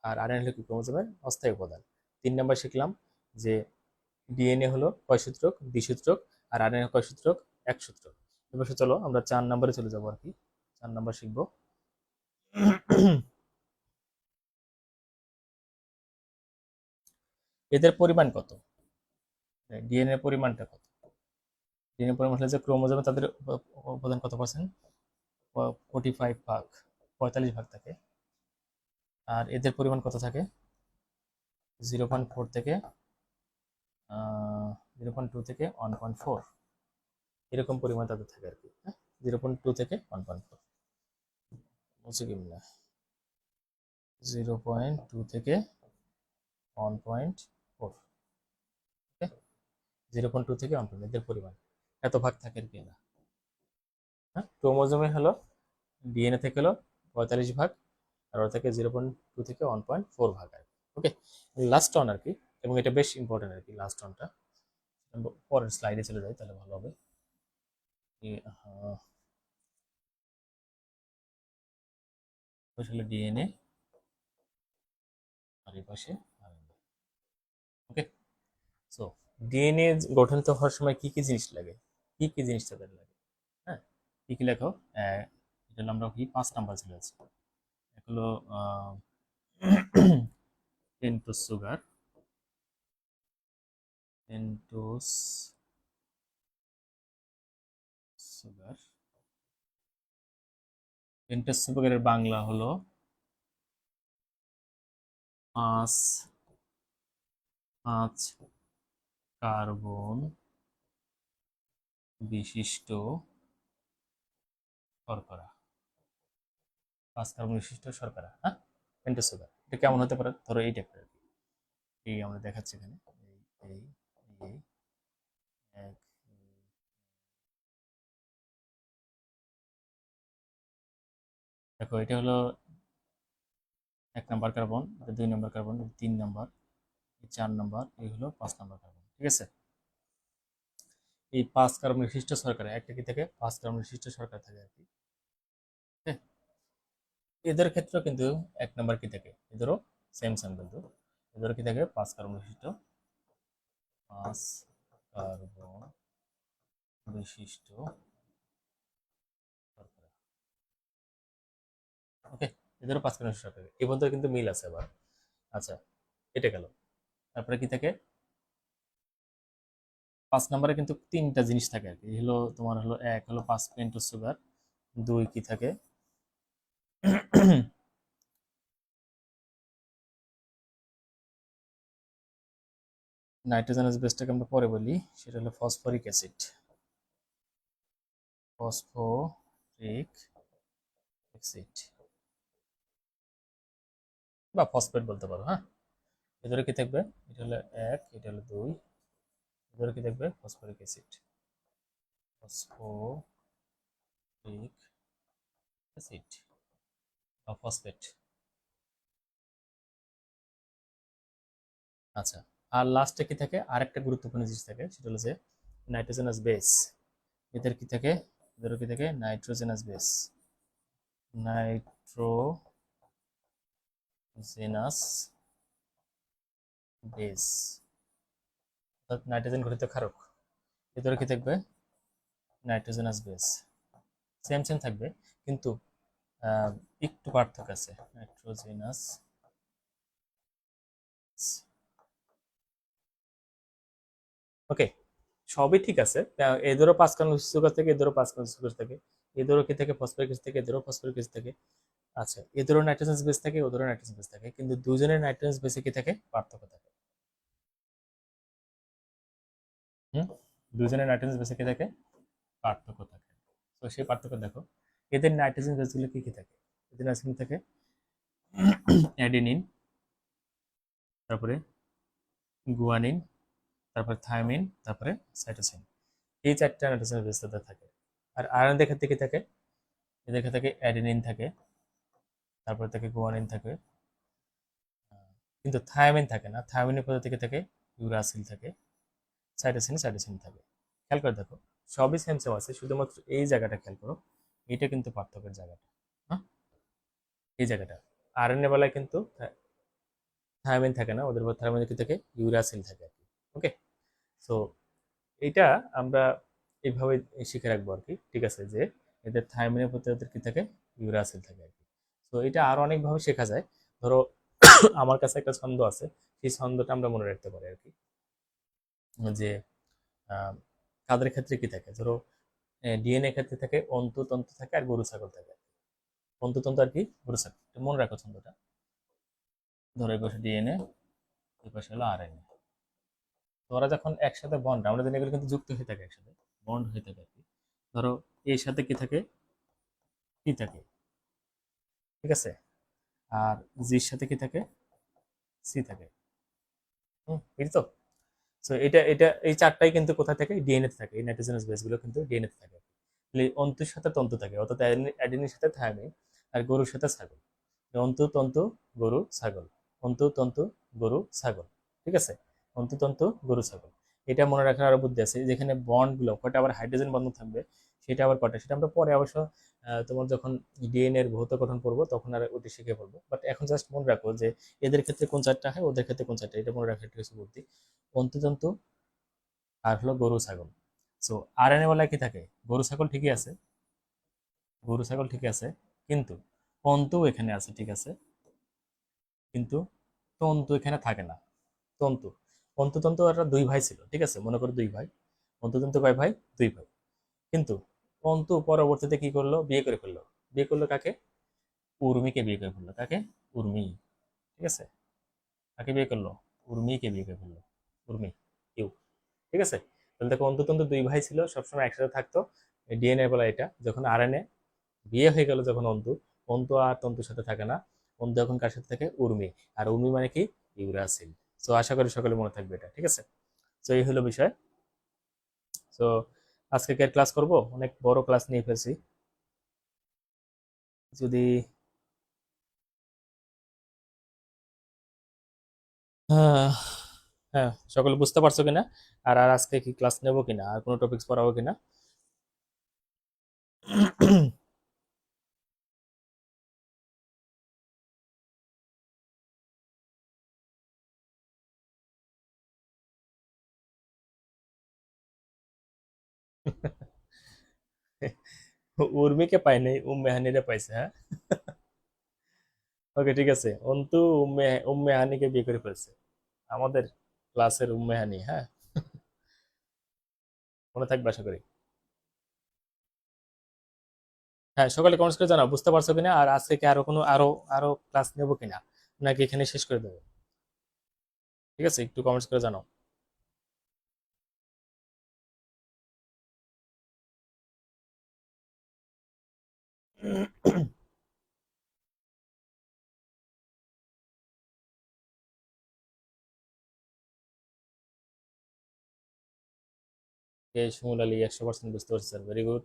Speaker 1: আর আরএনএ হলো কি ক্রোমোজোমের অস্থায়ী উপাদান। 3 নম্বর শিখলাম যে ডিএনএ হলো কয় সূত্রক? দ্বিসূত্রক। আর আরএনএ কয় সূত্রক? এক সূত্রক। এবার চলো আমরা 4 নম্বরে চলে যাবো আর কি। 4 নম্বর শিখবো। এদের পরিমাণ কত? ডিএনএ এর পরিমাণটা কত? ডিএনএ পরিমাণ হলে যে ক্রোমোজোমে তাদের উপাদান কত পার্সেন্ট? 45 ভাগ, 45 ভাগ থাকে। আর এদের পরিমাণ কত থাকে? 0.4 থেকে 0.2 থেকে 1.4, এরকম পরিমাণ তাদের থাকে আর কি। হ্যাঁ, 0.2 থেকে 1.4, বুঝছি কি না? 0.2 থেকে 1.4। ওকে, 0.2 থেকে 1, এদের পরিমাণ এত ভাগ থাকে আর কি এরা। হ্যাঁ, ক্রোমোজোমে হলো ডিএনএ থেকে হলো 45 ভাগ, আর ওর থেকে 0.2 থেকে 1.4 ভাগ আর কি। ওকে, লাস্ট ওয়ান আর কি, এবং এটা বেশ ইম্পর্টেন্ট আর কি লাস্ট ওয়ানটা। পরের স্লাইডে চলে যাই তাহলে ভালো হবে। হলো ডিএনএ, আর এই পাশে আরএনএ। ওকে, সো ডিএনএ গঠন তো হওয়ার সময় কি কি জিনিস লাগে? কি কি জিনিস তাদের লাগে? হ্যাঁ, কি কি লেখো? এটা হলো আমরা কি 5 নাম্বার চলে যাচ্ছে। এক হলো pentose sugar. Pentose sugar. Pentose সুগারের বাংলা হলো 5 5 কার্বন বিশিষ্ট শর্করা। 5 কার্বন বিশিষ্ট শর্করা। হ্যাঁ, পেন্টোজ সুগার এটা কেমন হতে পারে? ধরো এই টাইপের আর কি। এই আমরা দেখাচ্ছি এখানে। এই এই এক, দেখো এটা হলো 1 নাম্বার কার্বন, এটা 2 নাম্বার কার্বন, 3 নাম্বার, 4 নাম্বার, এই হলো 5 নাম্বার কার্বন। ঠিক আছে, এই 5 কার্বন বিশিষ্ট শর্করা একটা কি থেকে 5 কার্বন বিশিষ্ট শর্করা থাকে আর কি। হ্যাঁ, এদের ক্ষেত্রে কিন্তু 1 নাম্বার কি থাকে? এদেরও সেম সেম, কিন্তু এদেরও কি থাকে? 5 কার্বন বিশিষ্ট, 5 কার্বন বিশিষ্ট শর্করা। ওকে, এদেরও 5 কার্বন বিশিষ্ট শর্করা, এই পর্যন্ত কিন্তু মিল আছে আবার। আচ্ছা, এটা গেল। তারপরে কি থাকে? 5 নাম্বারে কিন্তু 3টা জিনিস থাকে আর কি। এই হলো তোমার হলো, এক হলো 5 পেন্টোজ সুগার, 2 কি থাকে? নাইট্রোজেনাস বেসটাকে আমরা পরে বলি, সেটা হলো ফসফরিক অ্যাসিড। ফসফরিক অ্যাসিড বা ফসফেট বলতে পারো, হ্যাঁ। এদের কি থাকবে? এটা হলো 1, এটা হলো 2, এদের কি থাকবে? ফসফরিক অ্যাসিড, ফসফরিক অ্যাসিড বা ফসফেট। আচ্ছা, আর লাস্টে কি থাকে? আরেকটা গুরুত্বপূর্ণ জিনিস থাকে, সেটা হলো যে নাইট্রোজেনাস বেস। এদের কি থাকে? এদেরও কি থাকে? নাইট্রোজেনাস বেস, নাইট্রোজেনাস বেস অর্থাৎ নাইট্রোজেন গঠিত ক্ষারক। এদেরও কি থাকবে? Nitrogenous base. সেম সেম থাকবে, কিন্তু একটু পার্থক্য আছে। নাইট্রোজেনাস, ওকে, সবই ঠিক আছে। এদেরও 5 কার্বন সুগার থাকে, এদেরও 5 কার্বন সুগার থাকে, এদেরও কি থাকে? ফসফরিক অ্যাসিড থাকে, এদেরও ফসফরিক অ্যাসিড থাকে। আচ্ছা, এদেরও নাইট্রোজেন বেস থাকে, ওদেরও নাইট্রোজেন বেস থাকে, কিন্তু দুজনের নাইট্রোজেন বেসে কি থাকে? পার্থক্য থাকে। হুম, দুজনের নাইট্রোজেন বেসে কি থাকে? পার্থক্য থাকে। তো সেই পার্থক্য দেখো, এদের নাইট্রোজেন বেসগুলো কি কি থাকে? এদের নাইট্রোজেন থাকে অ্যাডেনিন, তারপরে গুয়ানিন, তারপরে থায়ামিন, তারপরে সাইটোসিন। এই 4টা নাইট্রোজেন বেস তাদের থাকে। আর আয়রনের ক্ষেত্রে কি থাকে? এদের ক্ষেত্রে থাকে অ্যাডেনিন থাকে, তারপরে থাকে গুয়ানিন থাকে, কিন্তু থায়ামিন থাকে না। থায়ামিনের পরে থেকে থাকে ইউরাসিল থাকে, সাইটোসিন থাকে। খেয়াল করে দেখো, সবই সেম সেম আছে, শুধুমাত্র এই জায়গাটা খেয়াল করো, এটা কিন্তু পার্থক্যের জায়গাটা। হ্যাঁ, এই জায়গাটা আরএনএ বেলায় কিন্তু থায়ামিন থাকে না, ওদের থায়ামিন কি থাকে? ইউরাসিল থাকে আর কি। ওকে, সো এইটা আমরা এইভাবে শিখে রাখবো আর কি, ঠিক আছে, যে এদের থায়ামিনের প্রতি ওদের কি থাকে? ইউরাসিল থাকে আর কি। তো এটা আরো অনেকভাবে শেখা যায়। ধরো আমার কাছে একটা ছন্দ আছে, সেই ছন্দটা আমরা মনে রাখতে পারি আর কি, যে আহ, কাদের ক্ষেত্রে কি থাকে। ধরো ডিএনএ ক্ষেত্রে থাকে অন্ততন্ত্র থাকে আর গরু ছাগল থাকে। অন্ততন্ত্র আর কি? গরু ছাগল। তো মনে রাখো ছন্দটা। ধরো এই পাশে ডিএনএ, এই পাশে হলো আরএনএ। তো ওরা যখন একসাথে বন্ড, আমরা জানি এগুলো কিন্তু যুক্ত হয়ে থাকে, একসাথে বন্ড হয়ে থাকে আর কি। ধরো এর সাথে কি থাকে? কি থাকে, ঠিক আছে। আর জির সাথে কি থাকে? সি থাকে। বুঝলি তো? সো এটা এটা এই 4টাই কিন্তু কোথায় থাকে? ডিএনএ তে থাকে। এই নাইট্রোজেনাস বেস গুলো কিন্তু ডিএনএ তে থাকে। তাহলে অন্তুর সাথে তন্তু থাকে, অর্থাৎ অ্যাডেনির সাথে থায়ামিন, আর গরুর সাথে ছাগল। অন্তু তন্তু গরু ছাগল, অন্তু তন্তু গরু ছাগল, ঠিক আছে। অন্তু তন্তু গরু ছাগল, এটা মনে রাখার আরো বুদ্ধি আছে। যেখানে বন্ড গুলো কয়টা আবার হাইড্রোজেন বন্ধন থাকবে, সেটা আবার কয়টা, সেটা আমরা পরে অবশ্য তোমার যখন ডিএনএ এর ভৌত গঠন পড়বো তখন আর ওটি শিখে পড়বো। বাট এখন জাস্ট মনে রাখো যে এদের ক্ষেত্রে কোন 4টা হয়, ওদের ক্ষেত্রে কোন 4টা, এটা মনে রাখার কিছু বুদ্ধি। অন্তুতন্তু আর হলো গরু ছাগল। সো আরএনএ বেলায় কি থাকে? গরু ছাগল ঠিকই আছে, গরু ছাগল ঠিকই আছে, কিন্তু তন্তু এখানে আছে, ঠিক আছে, কিন্তু তন্তু এখানে থাকে না। তন্তু, অন্ততন্তু এরা 2 ভাই ছিল, ঠিক আছে, মনে করো 2 ভাই। অন্ততন্তু কয় ভাই? 2 ভাই। কিন্তু অন্তু পরবর্তীতে কি করলো? বিয়ে করে ফেললো। বিয়ে করলো কাকে? উর্মিকে বিয়ে করে ফেললো। কাকে? উর্মি, ঠিক আছে। কাকে বিয়ে করলো? উর্মিকে বিয়ে করে ফেললো। উর্মি, ইউ, ঠিক আছে। তাহলে দেখো, অন্ততন্তু 2 ভাই ছিল, সবসময় একসাথে থাকতো। ডিএনএ বলা এটা, যখন আরএনএ বিয়ে হয়ে গেল, যখন অন্তু, অন্তু আর তন্তুর সাথে থাকে না। অন্তু এখন কার সাথে থাকে? উর্মি। আর উর্মি মানে কি? ইউরাসিল। তো আশা করি সকলে মনে থাকবে এটা, ঠিক আছে। তো এই হলো বিষয়। তো আজকে কে ক্লাস করব? অনেক বড় ক্লাস নিয়ে ফেলছি। যদি আহ, হ্যাঁ, সকলে বুঝতে পারছো কিনা? আর আর আজকে কি ক্লাস নেবো কিনা, আর কোনো টপিকস পড়াবো কিনা? উর্মিকে পাই নাই, মেহানিরে পাইছে, হ্যাঁ। ওকে, ঠিক আছে। অন্তু হানিকে বিয়ে করে ফেলছে, আমাদের ক্লাসের হানি, হ্যাঁ। মনে থাকবে আশা করি। হ্যাঁ, সকালে কমেন্টস করে জানাও বুঝতে পারছো কিনা, আর আজকে কি আরো কোনো আরো আরো ক্লাস নেবো কিনা, নাকি এখানে শেষ করে দেবো। ঠিক আছে, একটু কমেন্টস করে জানাও। শিমুল আলী 100% বুঝতে পারছি স্যার, ভেরি গুড।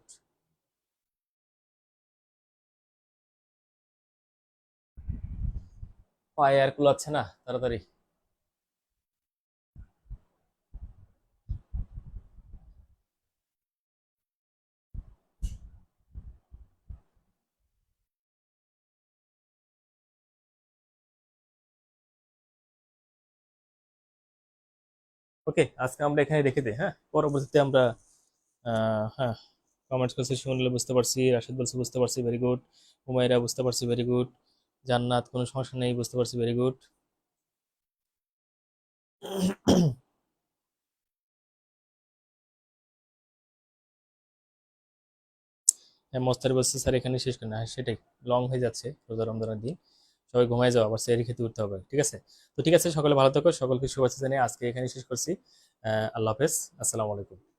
Speaker 1: পায়ে আর কুলাচ্ছে না তাড়াতাড়ি। ওকে, আজকে আমরা এখানে রেখে দিই, হ্যাঁ, পরবর্তীতে আমরা হ্যাঁ, কমেন্টস করছে শুনলে বুঝতে পারছি, রাশেদ বলছে বুঝতে পারছি, ভেরি গুড। হুমায়রা বুঝতে পারছি, ভেরি গুড। জান্নাত কোনো সমস্যা নেই, বুঝতে পারছি, ভেরি গুড। হ্যাঁ, মোস্তারি বলছে স্যার এখানে শেষ করি না, হ্যাঁ সেটাই, লং হয়ে যাচ্ছে রোজা রমজানের দিন। সবাই ঘুমায় যাও, আবার সেহরি খেতে উঠতে হবে, ঠিক আছে? তো ঠিক আছে, সকলে ভালো থাকো, সকলকে শুভেচ্ছা জানিয়ে আজকে এখানে শেষ করছি। আল্লাহ হাফেজ, আসসালামু আলাইকুম।